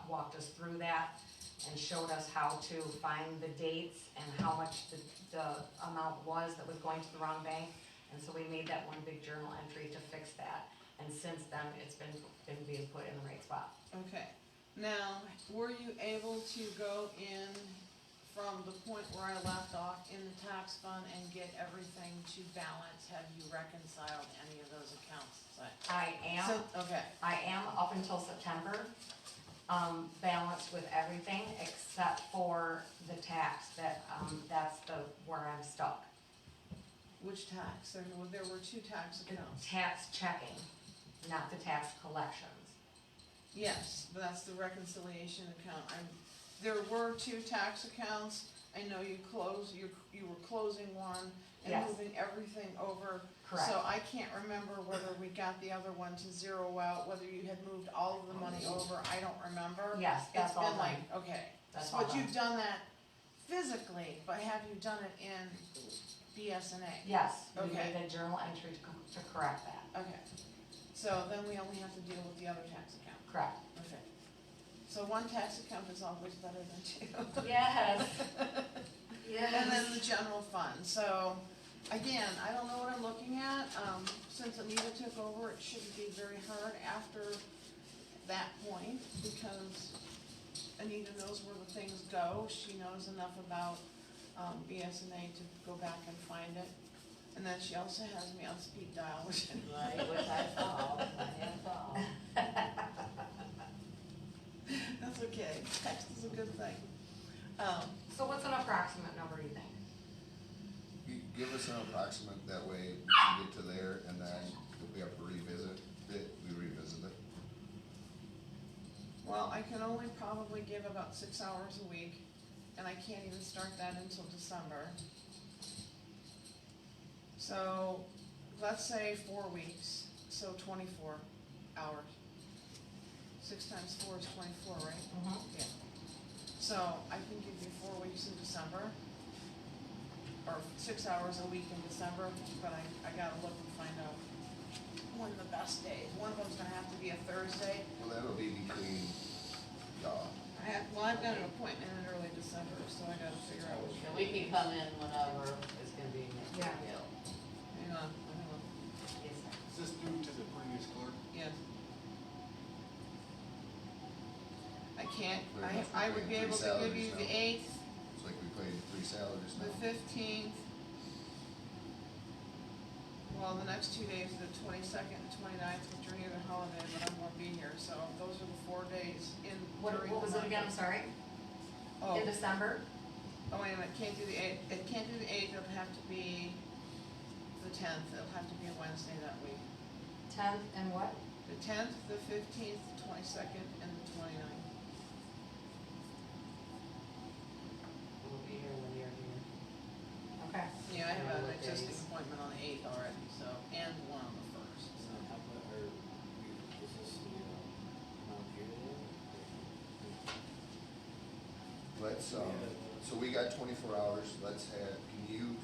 E: walked us through that and showed us how to find the dates and how much the amount was that was going to the wrong bank. And so we made that one big journal entry to fix that. And since then, it's been being put in the right spot.
H: Okay. Now, were you able to go in from the point where I left off in the tax fund and get everything to balance? Have you reconciled any of those accounts?
E: I am.
H: Okay.
E: I am up until September, balanced with everything except for the tax, that's where I'm stuck.
H: Which tax? There were two tax
E: The
H: accounts.
E: tax checking, not the tax collections.
H: Yes, but that's the reconciliation account. There were two tax accounts. I know you were closing one and
E: Yes.
H: moving everything over.
E: Correct.
H: So I can't remember whether we got the other one to zero out, whether you had moved all of the money over, I don't remember.
E: Yes, that's
H: It's
E: all
H: been
E: done.
H: like, okay,
E: That's
H: so
E: all
H: but
E: done.
H: you've done that physically, but have you done it in BSNA?
E: Yes, we
H: Okay.
E: made a journal entry to correct that.
H: Okay, so then we only have to deal with the other tax account.
E: Correct.
H: Okay. So one tax account is always better than two.
E: Yes.
H: And then the general fund, so, again, I don't know what I'm looking at, since Anita took over, it shouldn't be very hard after that point, because Anita knows where the things go, she knows enough about, BSNA to go back and find it. And then she also has me on speed dial, which
B: Right, which I saw,
H: that's okay, text is a good thing.
E: So what's an approximate number, you think?
C: You give us an approximate, that way we can get to there, and then if we have to revisit
H: Well, I can only probably give about 6 hours a week, and I can't even start that until December. So, let's say 4 weeks, so 24 hours. 6 times 4 is 24, right?
E: Mhm.
H: Yeah. So, I can give you 4 weeks in December, or 6 hours a week in December, but I gotta look and find out when the best days. One of them's gonna have to be a Thursday.
C: Well, that'll be between,
H: I've got an appointment in early December, so I gotta figure out which.
B: And we can come in whenever it's gonna be.
E: Yeah.
H: Hang on.
B: Yes, sir.
F: Is this due to the previous clerk?
H: Yes. I can't,
C: Very much
H: I would be
C: between
H: able
C: three
H: to give you
C: salaries
H: the
C: now.
H: 8th,
C: it's like we paid 3 salaries
H: the
C: now.
H: 15th. Well, the next 2 days, the 22nd and 29th, which are neither holiday, but I won't be here, so those are the 4 days in
E: What
H: during the
E: was it
H: month.
E: again, I'm sorry?
H: Oh,
E: In December?
H: oh, wait a minute, can't do the 8th, it can't do the 8th, it'll have to be the 10th, it'll have to be a Wednesday that week.
E: 10th and what?
H: The 10th, the 15th, the 22nd, and the 29th.
B: We'll be here when you're here.
E: Okay.
H: Yeah, I have
B: Yeah,
H: an
B: what
H: existing
B: days?
H: appointment on the 8th already, so, and one on the 1st,
D: So
H: so.
D: how about, or, is this the, amount here then?
C: Let's, so we got 24 hours, let's have, can you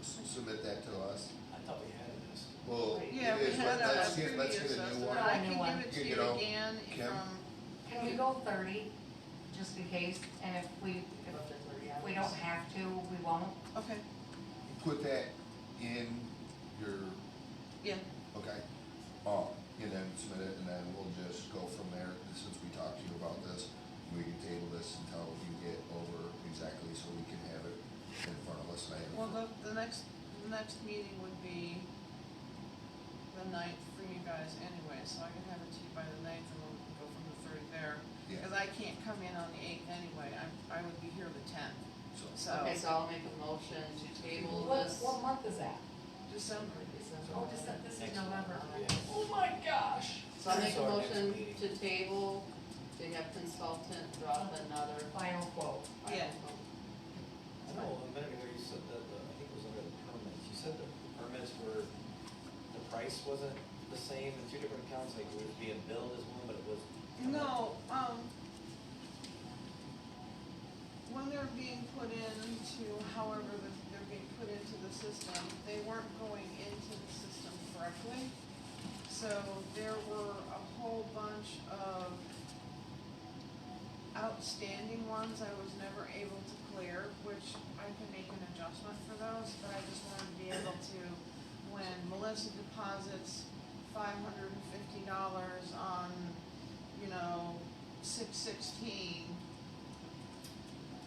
C: submit that to us?
D: I thought we had this.
C: Well,
H: Yeah,
C: it
H: we
C: is,
H: had
C: but
H: a
C: let's get a
H: previous
C: new
H: estimate,
C: one.
H: I
E: New
H: can
E: one.
H: give it to
C: You
H: you
C: know,
H: again
C: Kim?
H: from,
E: Can we go 30, just in case, and if we
B: Up to 30 hours.
E: don't have to, we won't?
H: okay,
C: Put that in your,
H: yeah,
C: okay, and then submit it, and then we'll just go from there, since we talked to you about this. We can table this until you get over exactly, so we can have it in front of us. And I have it
H: well,
C: for-
H: the next meeting would be the 9th for you guys anyway, so I can have it to you by the 9th, and we'll go from the 30 there.
C: Yeah.
H: Cause I can't come in on the 8th anyway, I would be here the 10th, so,
B: Okay, so I'll make a motion to table
E: What,
B: this.
E: what month is that?
H: December.
E: Oh, this is
D: Next
E: November.
D: month, yeah.
E: Oh my gosh.
B: So I'll make a
D: So our next
B: motion
D: meeting.
B: to table, to have consultant drop another.
E: Final quote.
H: Yeah.
D: I know, a minute ago you said that, I think it was under the permits, you said that the permits were, the price wasn't the same in 2 different accounts, like it was being billed as one, but it was.
H: No, when they're being put into, however they're being put into the system, they weren't going into the system correctly. So there were a whole bunch of outstanding ones I was never able to clear, which I can make an adjustment for those, but I just wanted to be able to, when Melissa deposits $550 on, 6/16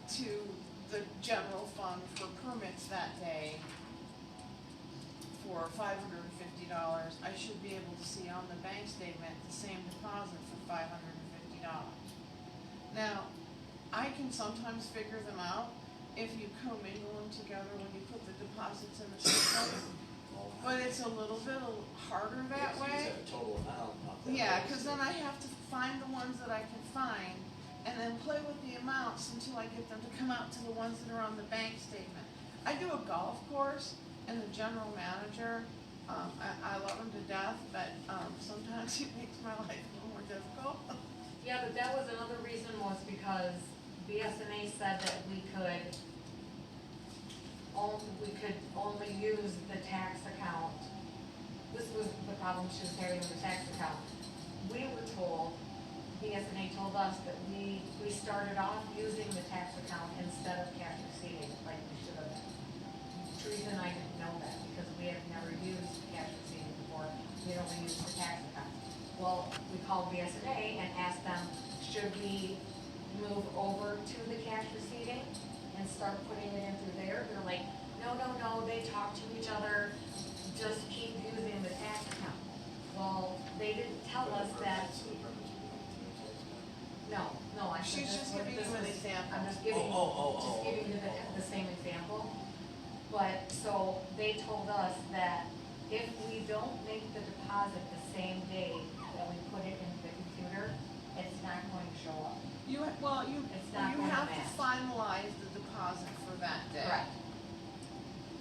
H: to the general fund for permits that day for $550, I should be able to see on the bank statement the same deposit for $550. Now, I can sometimes figure them out if you commingle them together when you put the deposits in the system, but it's a little bit harder that
D: You
H: way.
D: said a total amount, not that.
H: Yeah, cause then I have to find the ones that I can find, and then play with the amounts until I get them to come out to the ones that are on the bank statement. I do a golf course, and the general manager, I love him to death, but, sometimes he makes my life a little more difficult.
E: Yeah, but that was another reason was because BSNA said that we could only use the tax account. This was the problem she was having with the tax account. We were told, BSNA told us that we started off using the tax account instead of cash receiving, like we should have. Teresa and I didn't know that because we had never used cash receiving before. We only used the tax account. Well, we called BSNA and asked them, should we move over to the cash receiving and start putting it in through there? They're like, no, they talk to each other, just keep using the tax account. Well, they didn't tell us that, no, I said
H: She's
E: this
H: just
E: was-
H: giving
E: this
H: you an
E: was-
H: example.
E: I'm just giving,
D: Oh.
E: just giving you the same example. But, so, they told us that if we don't make the deposit the same day that we put it into the computer, it's not going to show
H: you
E: not gonna
H: have to
E: match.
H: finalize the deposit for that day.
E: Correct.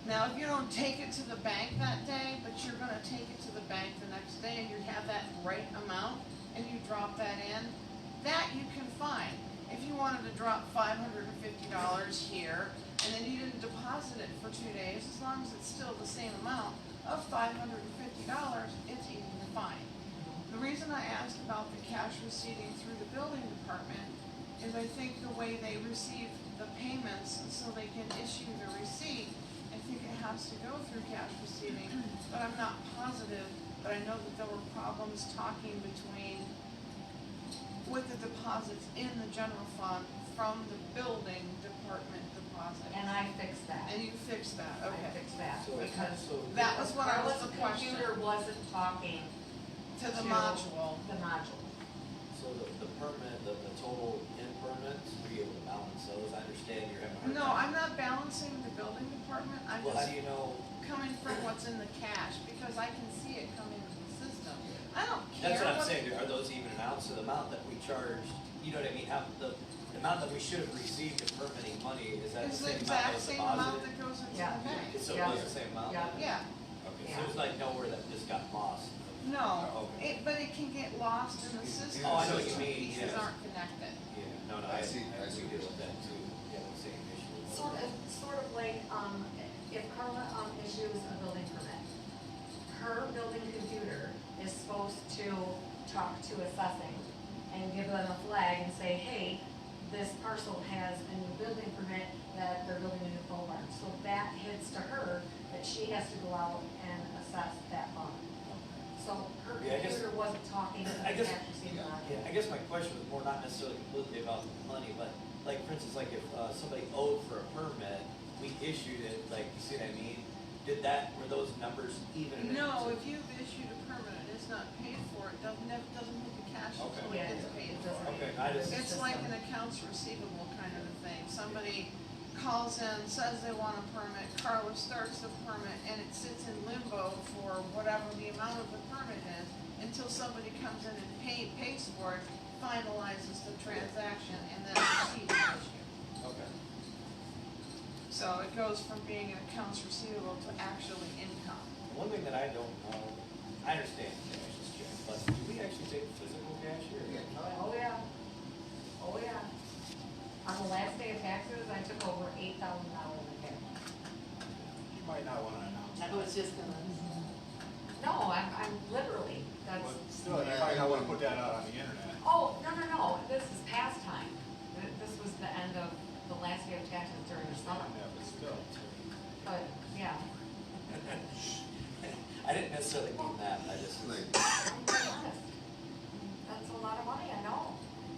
H: Now, if you don't take it to the bank that day, but you're gonna take it to the bank the next day and you have that right amount and you drop that in, that you can find. If you wanted to drop $550 here and then you didn't deposit it for 2 days, as long as it's still the same amount of $550, it's easy to find. The reason I asked about the cash receipting through the building department is I think the way they receive the payments, so they can issue the receipt, I think it has to go through cash receiving, but I'm not positive, but I know that there were problems talking with the deposits in the general fund from the building department deposit.
E: And I fixed that.
H: And you fixed that,
E: I
H: okay.
E: fixed that,
D: So-
E: because
H: That was what I was
E: Carla's
H: the question,
E: computer wasn't talking
H: to the
E: to
H: module.
E: the module.
G: So the permit, the total in permits, were you able to balance those? I understand you're having a hard
H: No,
G: time.
H: I'm not balancing the building department, I'm
G: Well, how
H: just
G: do you know?
H: coming from what's in the cash, because I can see it coming into the system. I don't care
G: That's what I'm
H: what-
G: saying, are those even and out, so the amount that we charged, you know what I mean, how, the amount that we should have received in permitting money, is that the
H: It's the
G: same amount
H: exact
G: as
H: same amount
G: deposited?
H: that goes into
E: Yeah.
H: the bank.
G: So it
E: Yeah.
G: was the same amount?
E: Yeah.
H: Yeah,
G: Okay,
E: Yeah.
G: so there's like nowhere that just got lost?
H: no,
G: Okay.
H: but it can get lost in the system.
C: Oh, I know
G: what you
H: if
G: mean,
H: Pieces
G: yeah.
H: aren't connected.
G: Yeah, no,
C: I see
G: we deal
C: what
G: with that too, yeah, the same issue.
E: Sort of like, if Carla, issues a building permit, her building computer is supposed to talk to assessing and give them a flag and say, hey, this parcel has a new building permit that they're building a new pole barn. So that hits to her that she has to go out and assess that barn. So her
G: Yeah, I guess-
E: computer wasn't talking to the
G: I guess-
E: cash receipt module.
G: Yeah, I guess my question was more not necessarily completely about the money, but like, for instance, like if, somebody owed for a permit, we issued it, like, you see what I mean? Were those numbers even?
H: No, if you've issued a permit and it's not paid for, it doesn't hit the cash until
G: Okay.
H: it gets paid
E: It
H: for.
E: doesn't.
G: Okay, I just-
H: It's like an accounts receivable kind of a thing. Somebody calls in, says they want a permit, Carla starts the permit, and it sits in limbo for whatever the amount of the permit is, until somebody comes in and pays for it, finalizes the transaction, and then a receipt is issued.
G: Okay.
H: So it goes from being an accounts receivable to actually income.
G: One thing that I don't know, I understand cash is check, but do we actually take physical cash here?
E: Oh, yeah. Oh, yeah. On the last day of taxes, I took over $8,000 in cash.
F: You might not wanna announce
B: I
F: that.
B: was just gonna,
E: No, I'm literally, that's,
F: But still, you might not wanna put that out on the internet.
E: oh, no, this is past time. This was the end of the last day of taxes during the summer,
F: Yeah, but still.
E: but, yeah.
G: I didn't necessarily mean that, I just,
C: Like,
E: I'm being honest. That's a lot of money, I know,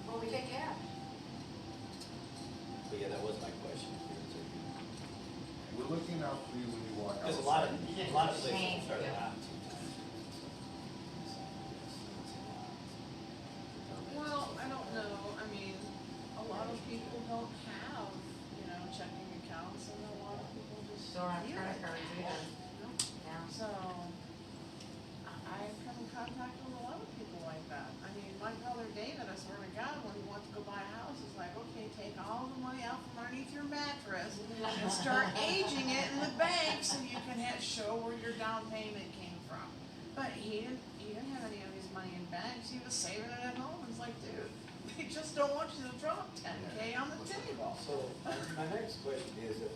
E: but we take cash.
G: but yeah, that was my question.
C: we're looking out for you when you walk outside.
G: Because a lot of places
E: Thank
G: start
E: you.
G: out 2 times.
H: Well, I don't know, I mean, a lot of people don't have, checking accounts, and a lot of people just.
E: Don't have
H: feel
E: credit
H: like
E: cards
H: cash,
E: either.
H: you know?
E: Yeah.
H: So, I come in contact with a lot of people like that. I mean, my brother David, I swear to God, when he wants to go buy a house, is like, okay, take all the money out from underneath your mattress and start aging it in the bank so you can show where your down payment came from. But he didn't have any of his money in banks, he was saving it at home. It's like, dude, they just don't want you to drop 10K on the table.
G: So, my next question is if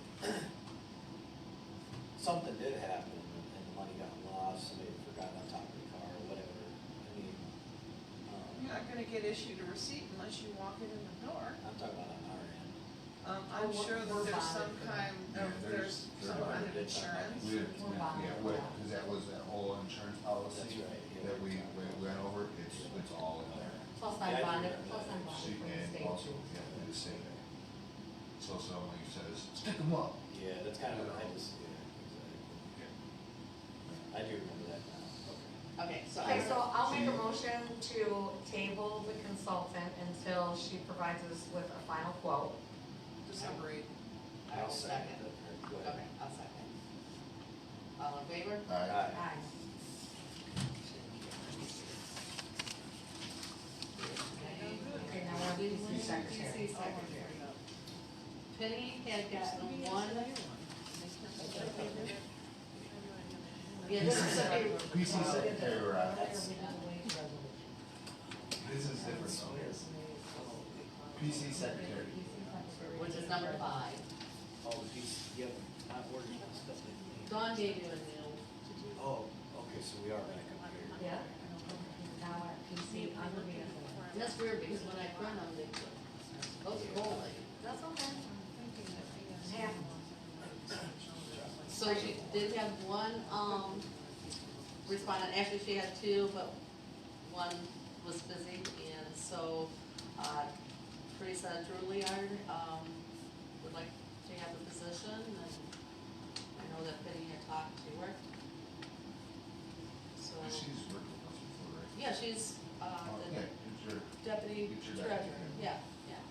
G: something did happen and the money got lost, somebody forgot on top of the car or whatever, I mean,
H: You're not gonna get issued a receipt unless you walk it in the door.
G: I'm talking about on our end.
H: I'm
E: we're-
H: sure that
E: we're
H: there's
E: bonded
H: some
E: for
H: kind
C: Yeah,
H: of, there's
C: there's
H: some kind of
G: bonded.
H: insurance.
E: We're bonded.
C: Yeah, because that was that whole insurance policy
G: That's right, yeah.
C: that we went over, it's all in there.
E: Plus
G: Yeah, I
E: I'm
G: do
E: bonded,
G: remember
E: plus
G: that.
E: I'm bonded from the
C: And
E: state
C: also,
E: too.
C: yeah, do the same thing. So somebody says, stick them up.
G: Yeah, that's kind of, I just, yeah, exactly. I do remember that now, okay.
B: okay, so
E: Okay, so I'll make a
C: So you-
E: motion to table the consultant until she provides us with a final quote.
H: December 8th.
B: I will second.
G: that. Go ahead.
B: Okay, I'll second. All in favor?
C: Aye.
E: Aye. Okay, now we'll do these in section.
A: secretary.
B: PC secretary. Penny had gotten one. Yeah, this is a.
C: PC secretary, we're at. This is different, though. PC secretary.
B: Which is number 5.
G: Oh, the piece, yep, not working on stuff.
B: Dawn gave you a new.
D: Oh, okay, so we are back up here.
A: Yeah. Now at PC under me.
B: That's weird because when I print them, they goes rolling. That's okay.
A: Yeah.
B: So she did have one, respondent, actually she had 2, but one was busy, and so, Teresa Druliard, would like to have the position, and I know that Penny had talked to her. So,
C: She's worked with us before, right?
B: yeah, she's,
C: Yeah,
B: the
C: it's your,
B: deputy
C: It's your
B: treasurer,
C: deputy.
B: yeah, yeah.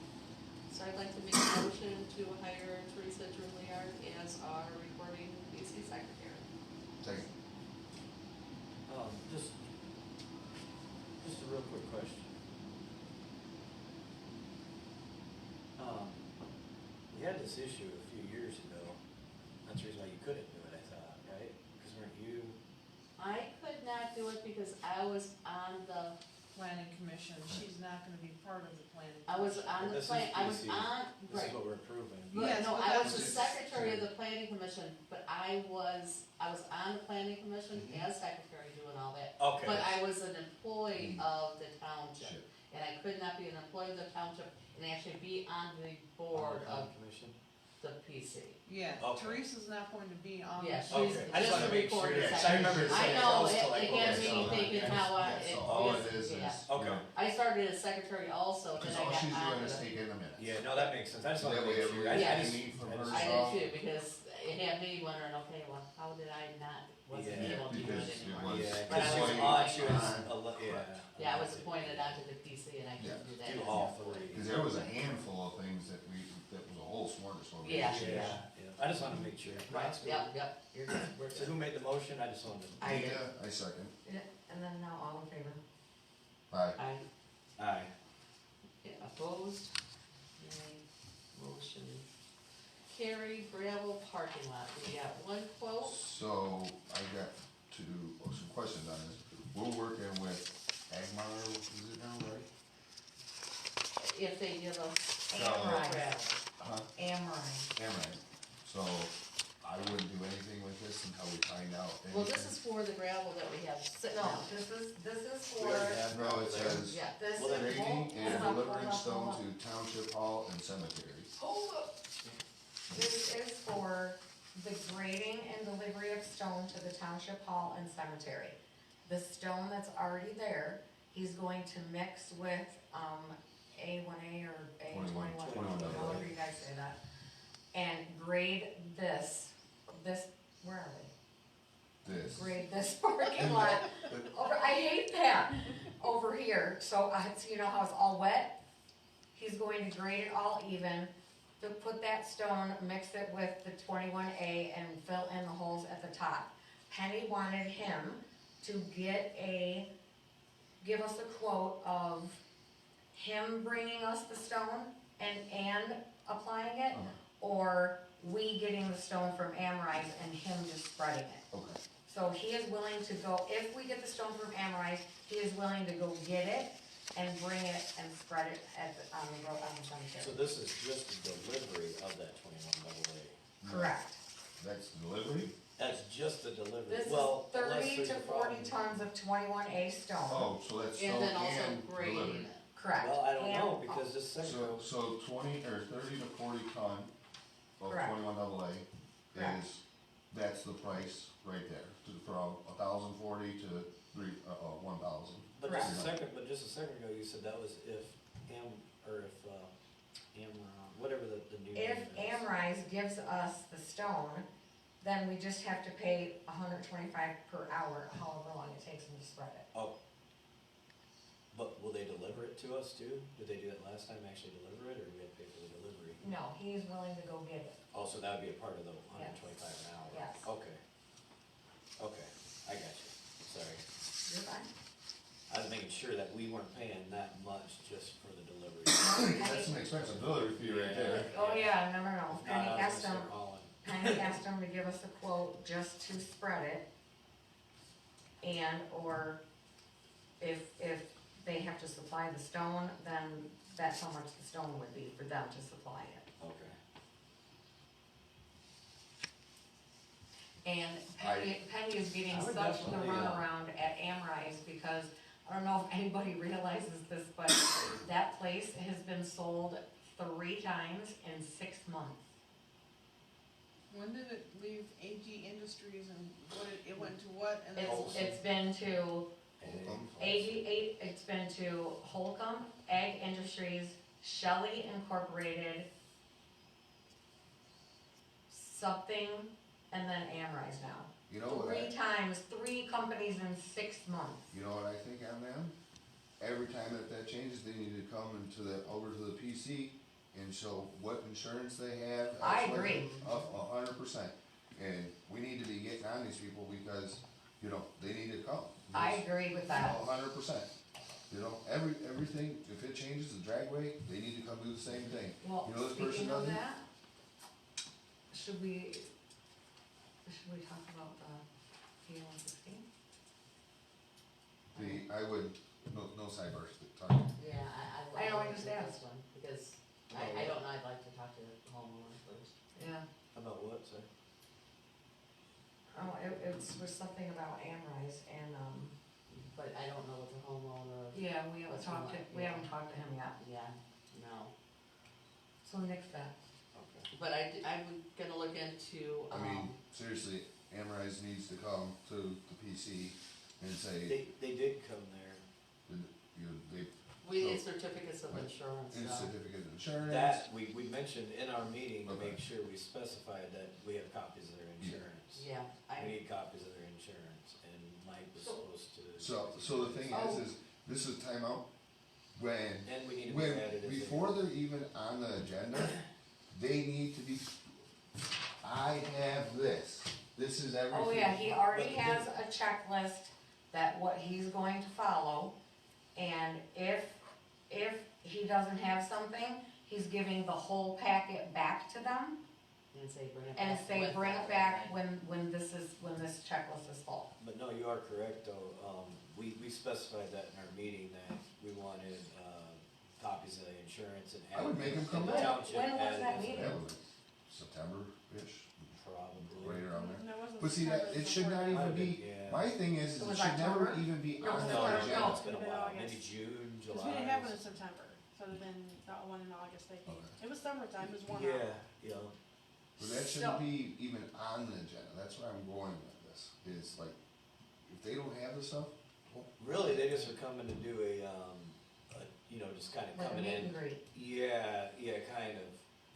B: So I'd like to make a motion to hire Teresa Druliard as our recording PC secretary.
C: second.
G: Just a real quick question. We had this issue a few years ago, that's the reason why you couldn't do it, I thought, right? Because weren't you,
B: I could not do it because I was on the,
H: Planning commission, she's not gonna be part of the planning.
B: I was
H: commission.
B: on the
G: This is
B: plan, I was
G: PC.
B: on,
G: this
B: right.
G: is what we're approving.
H: Yes,
B: But no,
H: but
B: I
H: that
B: was the
C: was-
B: secretary of the planning commission, but I was on the planning commission
C: Mhm.
B: as secretary doing all that.
D: Okay.
B: But I was an employee of the township,
C: Shit.
B: and I could not be an employee of the township and actually be on the board of
G: Commission?
B: the PC.
H: Yeah,
D: Okay.
H: Teresa's not going to be on.
B: Yeah,
H: the-
B: she's
D: Okay, I just
B: just
D: wanna
B: a
D: make sure,
B: recording
D: yeah, 'cause I remember
B: secretary. I
D: saying
B: know,
D: close to like,
B: it
D: okay,
B: had
C: so-
B: me thinking how,
C: Yeah,
B: it
C: so all it
B: is,
C: is,
B: yeah.
D: Okay.
C: you know,
B: I started as secretary also, then
C: because
B: I
C: all
B: got
C: she's doing
B: on
C: is
B: the.
C: taking the minutes.
D: Yeah, no, that makes sense, I just
C: So
D: wanna
C: that
D: make
C: way
D: sure.
C: every-
B: Yeah.
C: you need from her
B: I
C: So-
B: did too, because it had me wondering, okay, well, how did I not, wasn't
D: Yeah,
B: able to do
C: because
B: it
C: it
B: anymore?
C: was-
D: Yeah,
B: But I
D: cause she
B: was
D: was on, she was,
C: on-
B: Yeah, I was appointed onto the PC and I couldn't do that.
D: do all 3.
C: Because there was a handful of things that that was a whole smorgasbord.
B: Yeah.
D: Yeah, I just wanna make sure.
B: Right,
D: That's good.
B: yep, you're good, we're
D: So who
B: good.
D: made the motion, I just wanted to.
A: I did.
C: I second.
A: Yeah, and then now all in favor?
C: Aye.
D: Aye.
B: Yeah, opposed? Nay. Motion carried. Gravel parking lot, we got 1 quote.
C: So I got some questions on this. We're working with Agmar, is it now, right?
B: If they give us
A: Amrize.
B: gravel.
C: Huh?
A: Amrize.
C: Amright. So I wouldn't do anything with this until we find out.
B: Well, this
C: anything.
B: is for the gravel that we have sitting
A: No,
B: out.
A: this is
G: We already
A: for,
G: have
C: No, it says
B: Yeah,
A: this is.
G: Well, then
C: grading and
A: hold up,
C: delivering
A: hold up,
C: stone
A: hold up.
C: to township hall and cemetery.
A: Hold up. This is for the grading and delivery of stone to the township hall and cemetery. The stone that's already there, he's going to mix with, A1A or A21,
C: 21,
A: however you guys say that. And grade this, where are we?
C: This.
A: Grade this parking lot. Over, I hate that, over here, so you know how it's all wet? He's going to grade it all even, to put that stone, mix it with the 21A and fill in the holes at the top. Penny wanted him to give us a quote of him bringing us the stone and applying it, or we getting the stone from Amrize and him just spreading it.
C: Okay.
A: So he is willing to go, if we get the stone from Amrize, he is willing to go get it and bring it and spread it on the road, on the
G: So
A: cemetery.
G: this is just the delivery of that 21 double A.
A: Correct.
C: That's delivery?
G: That's just the delivery.
A: This is
G: Well, unless
A: 30
G: there's
A: to
G: a
A: 40
G: problem.
A: tons of 21A stone.
C: Oh, so that's stone
B: and then also
C: and
B: grading
C: delivery.
B: it.
A: Correct.
G: Well, I don't
A: And-
G: know, because this second
C: So,
G: row,
C: so 20, or 30 to 40 ton of
A: Correct.
C: 21 double A
A: Correct.
C: is, that's the price right there, from 1,040 to 1,000.
G: but
A: Correct.
G: just a second ago, you said that was if whatever the new
A: If
G: name is.
A: Amrize gives us the stone, then we just have to pay $125 per hour, however long it takes them to spread it.
G: Oh. But will they deliver it to us too? Did they do it last time, actually deliver it, or do we have to pay for the delivery?
A: No, he's willing to go get it.
G: Oh, so that would be a part of the 125 an hour?
A: Yes.
G: Okay. Okay, I got you, sorry.
A: You're fine.
G: I was making sure that we weren't paying that much just for the delivery.
C: That's an expensive delivery fee right there.
A: Oh, yeah, no,
G: If not,
A: Penny
G: I was
A: asked
G: gonna
A: him,
G: start hauling.
A: Penny asked him to give us a quote just to spread it. And, or if they have to supply the stone, then that's how much the stone would be for them to supply it.
G: Okay.
A: And Penny is getting
G: I would
A: such the
G: definitely,
A: runaround at Amrise because, I don't know if anybody realizes this, but that place has been sold 3 times in 6 months.
H: When did it leave AG Industries and it went to what? And then
A: It's been to
C: Holcomb.
A: it's been to Holcomb, Ag Industries, Shelley Incorporated, something, and then Amrise now.
C: You know what
A: 3 times, 3 companies in 6 months.
C: You know what I think on them? Every time that changes, they need to come over to the PC and show what insurance they have.
A: I agree.
C: 100%. And we need to be getting on these people because, you know, they need to come.
A: I agree with that.
C: 100%. You know, everything, if it changes the dragway, they need to come do the same thing.
A: Well,
C: You know this person
A: speaking of
C: doesn't?
A: that, should we talk about the P116?
C: I would, no sideburns, talk.
B: Yeah,
A: I know, I
B: would
A: just
B: like to do
A: asked.
B: this one, because I don't know, I'd like to talk to the homeowner first.
A: Yeah.
G: About what, sir?
A: Oh, it was something about Amrise and,
B: But I don't know what the homeowner,
A: yeah, we haven't
B: What's
A: talked to,
B: what,
A: we
B: yeah.
A: haven't talked to him yet.
B: yeah, no.
A: So nix that.
G: Okay.
B: But I'm gonna look into,
C: I mean, seriously, Amrise needs to come to the PC and say,
G: They did come there.
C: they,
B: we need certificates of
C: What?
B: insurance,
C: in
B: so.
C: certificate of insurance.
G: That, we mentioned in our meeting to
C: Okay.
G: make sure we specified that we have copies of their insurance.
B: Yeah,
G: We need copies of their insurance, and Mike was supposed to.
C: So the thing is this is timeout, when,
G: And we need to be added as a.
C: before they're even on the agenda, they need to be, I have this is everything.
A: Oh, yeah, he already
G: But-
A: has a checklist that what he's going to follow. And if he doesn't have something, he's giving the whole packet back to them
B: and say bring it back.
A: and say,
B: with
A: bring
B: that,
A: it back
B: right?
A: when this checklist is full.
G: But no, you are correct, though, we specified that in our meeting, that we wanted, copies of the insurance and.
C: I would make 'em come
G: and the
C: back.
G: township
A: When was
G: added
A: that
G: as a-
A: meeting?
C: That was September-ish,
G: Probably.
C: right around there.
H: And it wasn't
C: But see, that,
H: September,
C: it should not
H: before
C: even be,
G: Yeah.
C: my thing is,
A: It
C: it
A: was
C: should never
A: October?
C: even be
A: No,
C: on the
G: No,
A: September.
C: agenda.
G: no, it's been a
H: Would've been
G: while,
H: August.
G: maybe June,
H: Cause
G: July.
H: we didn't have it in September, so it'd been the one in August they came.
C: Okay.
H: It was summertime, it was warm out.
G: Yeah, yeah.
C: But that shouldn't be even on the agenda, that's where I'm going with this, is like, if they don't have the stuff,
G: Really, they just are coming to do you know, just kind of
A: Like a
G: coming
A: meet
G: in.
A: and greet.
G: Yeah, kind of.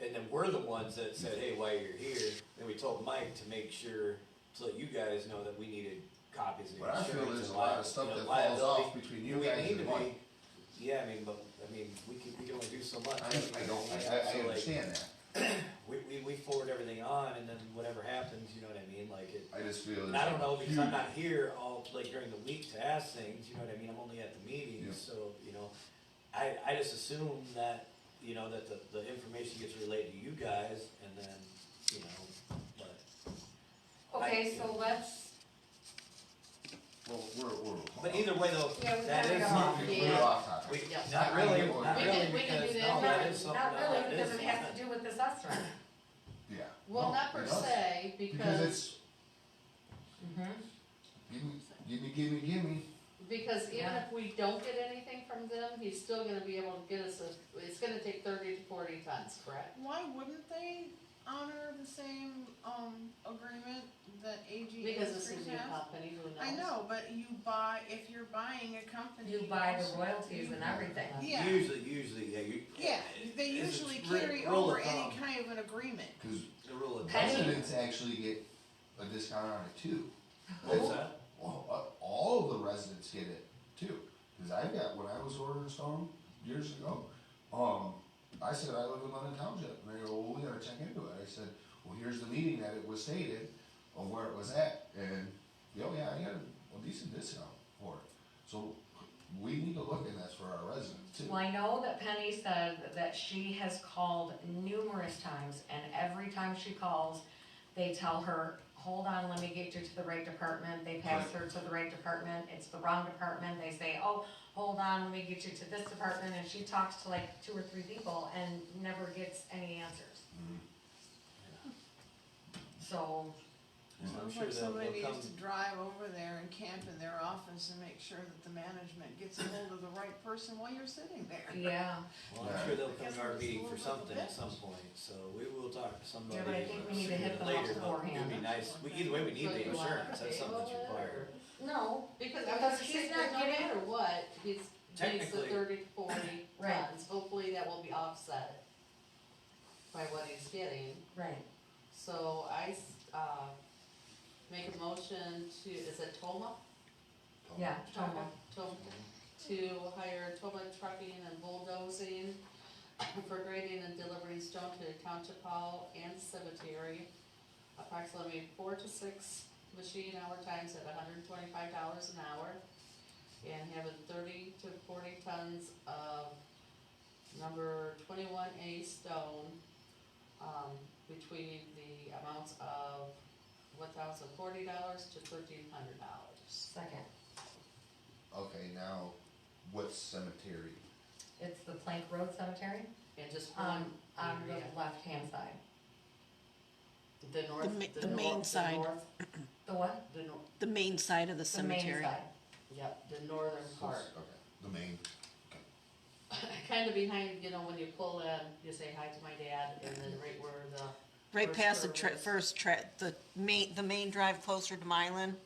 G: And then we're the ones that said, hey, while you're here, and we told Mike to make sure, to let you guys know that we needed copies of
C: but I feel
G: insurance
C: there's a
G: and
C: lot of stuff
G: you know,
C: that falls
G: liability.
C: off between you
G: We
C: guys
G: need to
C: and
G: be-
C: Mike.
G: Yeah, we can only do so much.
C: I
G: So, like,
C: understand that,
G: We forward everything on, and then whatever happens, you know what I mean, like it.
C: I just feel.
G: And I don't know, because
C: huge-
G: I'm not here all, like, during the week to ask things, you know what I mean, I'm only at the meetings,
C: Yeah.
G: so, you know, I just assume that, you know, that the information gets relayed to you guys, and then, you know, but.
A: Okay, so let's,
C: Well, we're.
G: But either way, though,
A: Yeah, we
G: that
A: gotta
G: is
A: go.
G: something.
C: We're off topic.
G: We,
B: Yeah.
G: not really,
C: I-
G: not
C: we
G: really,
B: can- we can do
G: because,
B: that.
G: no, that is something.
A: not really,
G: that
A: because
G: is
A: it has
G: something.
A: to do with this restaurant.
C: Yeah.
B: Well,
C: No,
B: not per
C: it does.
B: se,
C: Because
B: because,
C: it's, give me,
B: because even
A: Yeah.
B: if we don't get anything from them, he's still gonna be able to get us it's gonna take 30 to 40 tons, correct?
H: Why wouldn't they honor the same, agreement that AG
B: Because it's a
H: Industries
B: new
H: has?
B: company, who knows?
H: I know, but if you're buying a company.
A: You buy the
H: also-
A: royalties and everything.
H: Yeah.
G: Usually, yeah, you.
H: Yeah, they
G: it's a
H: usually
G: ru-
H: carry
G: rule
H: over
G: of
H: any
G: thumb.
H: kind of an agreement.
C: cause
G: The rule of
A: Penny.
G: thumb.
C: residents actually get a discount on it too.
G: What's that?
C: Well, all of the residents get it too, cause I've got, when I was ordering stone years ago, I said I live in Milan Township, and they go, well, we gotta check into it, I said, well, here's the meeting that it was stated, of where it was at, and, oh yeah, I got a decent discount for it. So, we need to look in this for our residents too.
E: Well, I know that Penny said that she has called numerous times, and every time she calls, they tell her, hold on, let me get you to the right department. They pass her to the right department, it's the wrong department, they say, oh, hold on, let me get you to this department, and she talks to like 2 or 3 people and never gets any answers.
C: Mhm.
E: So,
G: I'm
H: Sounds
G: sure
H: like somebody
G: they'll
H: needs to drive over there and camp in their office and make sure that the management gets a hold of the right person while you're sitting there.
E: yeah,
G: Well, I'm sure they'll come
H: Guess
G: to our
H: we're just a
G: meeting for
H: little bit of a
G: something at
H: bitch.
G: some point, so we will talk to somebody.
E: Yeah, but I think we need to hit them
G: later,
E: up
G: but
E: beforehand.
G: It'd be nice, either way, we need
B: So
G: the
B: you want
G: insurance, that's something that's
B: table it,
G: required.
E: no,
B: Because I
E: Because
B: was gonna
E: he's
B: say,
E: not
B: no
E: getting-
B: matter what, he's needs the
G: Technically-
B: 30 to 40
E: Right.
B: tons, hopefully that will be offset by what he's getting.
E: right,
B: So make a motion to, is it Toma?
E: yeah, Toma.
B: Toma, to hire Toma Trucking and Bulldozing for grading and delivering stone to the Township Hall and Cemetery. Approximately 4 to 6 machine hour times at $125 an hour. And having 30 to 40 tons of number 21A stone, between the amounts of $1,040 to $1,300.
E: Second,
C: Okay, now, what cemetery?
E: it's the Plank Road Cemetery,
B: And just one
E: on
B: area.
E: the left-hand side.
B: The north,
I: the main side.
E: The what?
I: The main side of the
E: The main
I: cemetery.
E: side.
B: Yep, the northern part.
C: Okay, the main,
B: Kinda behind, when you pull in, you say hi to my dad, and then right where the.
I: Right
B: first
I: past the
B: curve is.
I: first the main drive closer to Milan,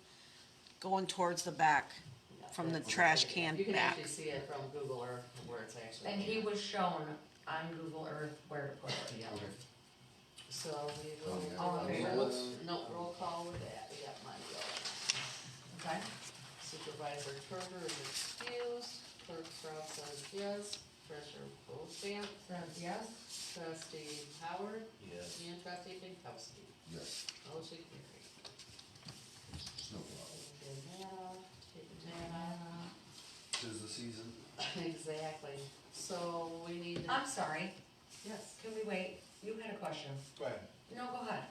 I: going towards the back,
B: Yeah,
I: from the
B: that's-
I: trash can
B: You can
I: back.
B: actually see it from Google Earth where it's actually.
E: And he was shown on Google Earth where to put it.
B: Yeah.
C: okay.
B: So we will.
C: Oh, yeah.
E: All in favor?
B: No, roll call with that, yep, mine go.
E: Okay,
B: Supervisor Turner is excused, Clerk Strauss says yes, Treasurer Boskamp,
E: says yes.
B: Trustee Howard,
G: Yes.
B: and Trustee Pinkowski.
C: Yes,
B: Motion carried.
C: snow plow.
B: Taking that off.
C: Tis the season.
B: Exactly, so we need to.
E: I'm sorry,
B: Yes.
E: can we wait? You had a question.
F: Go ahead.
E: No, go ahead.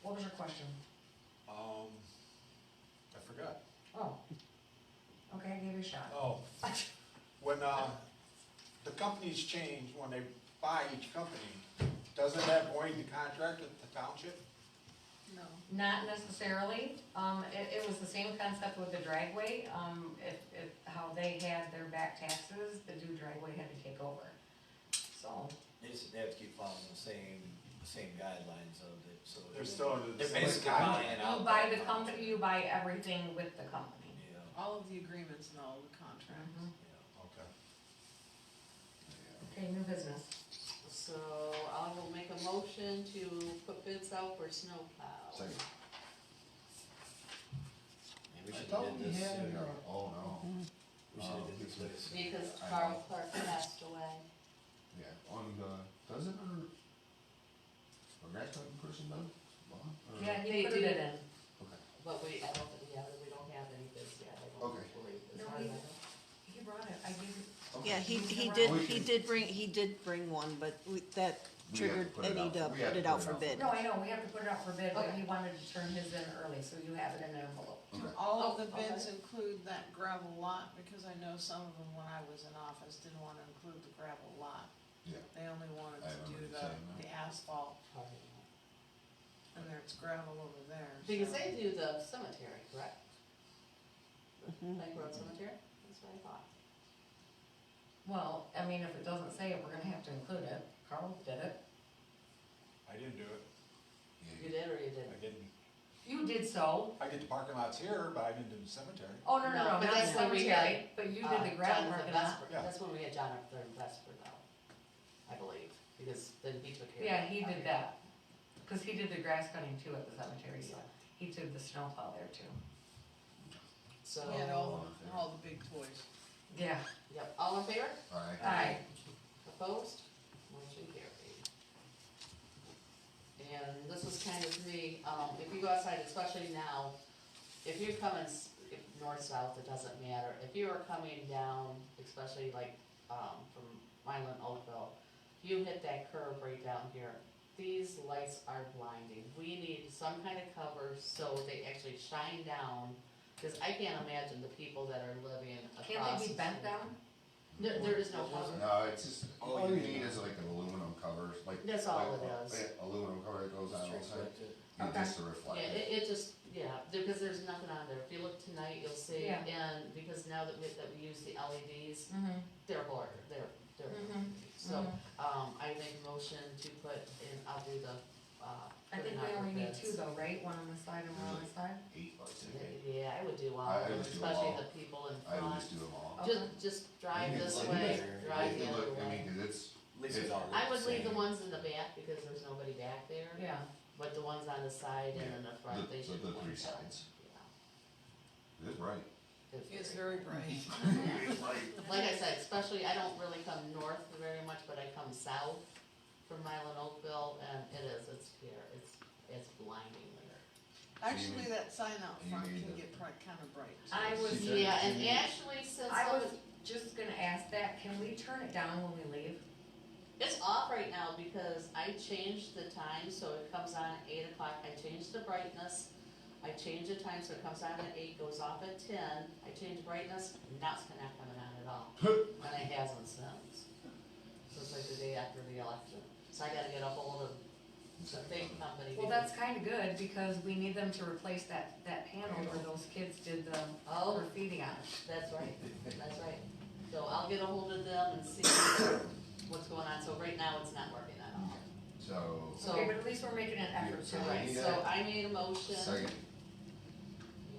E: What was your question?
F: I forgot.
E: Oh. Okay, I gave you a shot.
F: Oh, when, the companies change, when they buy each company, doesn't that void the contract with the township?
H: No.
E: Not necessarily, it was the same concept with the dragway, if how they had their back taxes, the new dragway had to take over. So,
G: They have to keep following the same guidelines of it, so.
F: They're still under the
G: They're
F: same
G: basically
F: contract.
G: buying out.
E: you buy
G: that
E: the company, you buy everything with the company.
G: Yeah,
H: All of the agreements and all of the contracts.
G: yeah.
F: Okay.
E: Okay, new business.
B: So I will make a motion to put bids out for snowplow.
C: Second.
G: Maybe we
C: I
G: should
C: thought
G: have
C: we
G: did this
C: had,
G: sooner.
C: oh no,
G: We should have did this.
B: Because
C: I
B: Carl
C: know.
B: Clark passed away.
C: yeah, on the, doesn't our grass cutting person done?
E: Yeah,
B: They
E: he put
B: do.
E: it in.
C: Okay,
B: But I don't think we don't have any bids yet, I don't
C: Okay.
B: believe. as
E: No,
B: far as I
E: he-
B: know.
E: He brought it, I gave it.
C: okay.
I: Yeah, he did bring one, but
C: We
I: that
C: have to
I: triggered
C: put it
I: Eddie
C: out.
I: to
C: We have
I: put it
C: to
I: out
C: put
I: for
C: it out.
I: bid.
E: No, I know, we have to put it out for bid, but
B: Okay.
E: he wanted to turn his in early, so you have it in an envelope.
C: Okay.
H: All of the
B: Oh,
H: bids
B: okay.
H: include that gravel lot, because I know some of them, when I was in office, didn't wanna include the gravel lot.
C: Yeah,
H: They only wanted
C: I
H: to do
C: remember you saying that.
H: the asphalt, and there's gravel over there,
B: Because
H: so-
B: they do the cemetery, correct?
I: Mhm.
B: Lake Road Cemetery, that's what I thought.
E: Well, I mean, if it doesn't say it, we're gonna have to include it. Carl did it.
F: I didn't do it.
B: You did or you
F: I
B: didn't?
F: didn't.
E: You did so.
F: I did the parking lots here, but I didn't do the cemetery.
E: Oh, no, no,
B: No,
E: no,
B: but
E: not
B: that's when we
E: cemetery, but you did the gravel
B: Jonathan
E: parking lot.
B: Vesper.
F: Yeah.
B: That's when we had John up there in Vesper though, I believe, because then he took care of.
E: Yeah, he did that. Cause he did the grass cutting too at the cemetery, so he did the snowplow there too.
B: So,
H: He had all the big toys.
E: Yeah.
B: yep, all in favor?
C: alright.
E: Aye.
B: Opposed? Motion carried. And this was kind of me, if you go outside, especially now, if you come and, if north-south, it doesn't matter. If you are coming down, especially like, from Milan, Oakville, you hit that curve right down here. These lights are blinding. We need some kind of cover so they actually shine down, cause I can't imagine the people that are living across.
A: Can't they be
B: the
A: bent
B: street.
A: down?
B: There is no cover.
C: No, it's just,
D: Oh,
C: all
D: you
C: you
D: mean-
C: need is like an aluminum cover, like.
B: That's all
C: like,
B: it is.
C: yeah, aluminum cover that goes on
D: Straight
C: outside,
D: to-
C: and
A: Okay.
C: just to reflect
B: Yeah,
C: it.
B: it just, yeah, because there's nothing on there. If you look tonight, you'll see,
A: Yeah.
B: and because now that we use the LEDs,
A: Mm-hmm.
B: they're blurred, they're.
A: Mhm.
B: So, I make a motion to put in, I'll do the,
A: I think we only need two though, right? One on the side and one on the side?
C: 8 bucks, I think.
B: Yeah, I would do all
C: I
B: of them,
C: would do
B: especially
C: all.
B: the people in
C: I would
B: front.
C: just do them all.
B: Just drive
C: You can
B: this
C: look-
B: way,
C: you can-
B: drive
C: you
B: the
C: can
B: other
C: look- I mean,
B: way.
C: 'cause it's,
D: At least it's all.
B: I would leave the
D: same.
B: ones in the back because there's nobody back there.
A: Yeah.
B: But the ones on the side and in the front, they should.
C: the
B: point
C: three
B: out.
C: sides.
B: Yeah.
C: It's right.
I: It's very bright.
C: It's right.
B: Like I said, especially, I don't really come north very much, but I come south from Milan, Oakville, and it's here, it's blinding there.
I: Actually, that sign out
C: You
I: front
C: need
I: can
C: the-
I: get kind of bright.
A: I was,
B: Yeah, and actually, since
A: I was
B: somebody-
A: just gonna ask that, can we turn it down when we leave?
B: it's off right now because I changed the time, so it comes on at 8 o'clock, I changed the brightness, I changed the time, so it comes on at 8, goes off at 10, I changed brightness, now it's not coming on at all. And it hasn't since. So it's like the day after the election, so I gotta get a hold of the big company.
A: Well, that's kinda good, because we need them to replace that panel where those kids did the
B: Oh,
A: graffiti on it.
B: that's right, that's right. So I'll get a hold of them and see what's going on, so right now it's not working at all.
C: So,
B: So,
A: Okay, but at least we're making an effort
C: So
A: to,
C: we
B: right,
C: need
B: so
C: that.
B: I made a motion.
C: second,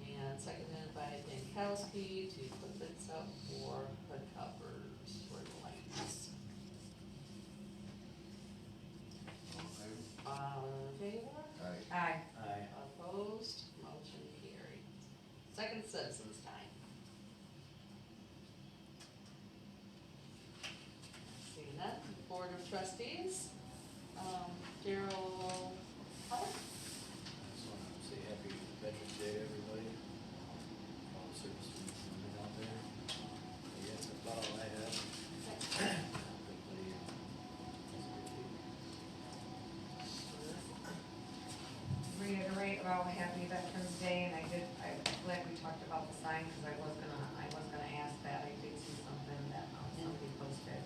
B: And seconded by Dankowski to put this up for hood covers for the lights. All in favor?
C: alright,
A: aye.
D: Aye.
B: Opposed? Motion carried. Second citizens time. Seeing none, Board of Trustees, Daryl Howard?
D: Just wanna say happy Veterans Day, everybody. All the service members out there. Yeah, that's about all I have. Everybody, has a good week.
A: Reiterate about Happy Veterans Day, and I'm glad we talked about the sign, cause I was gonna ask that, I did see something that, somebody posted.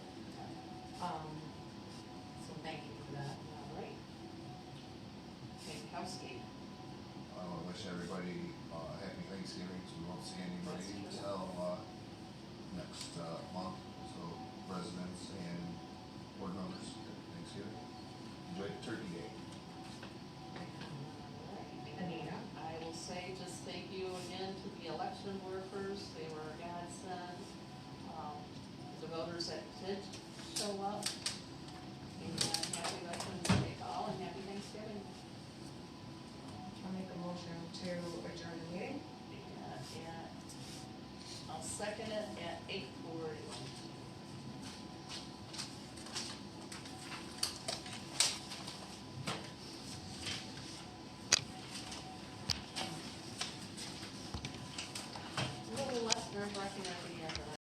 A: So thank you for that.
B: All right. Dankowski?
C: I wanna wish everybody, happy Thanksgiving, so we won't see anybody until, next, month, so residents and board members, happy Thanksgiving. Enjoy Turkey Day.
A: Anita?
B: I will say just thank you again to the election workers, they were a godsend. The voters that did show up,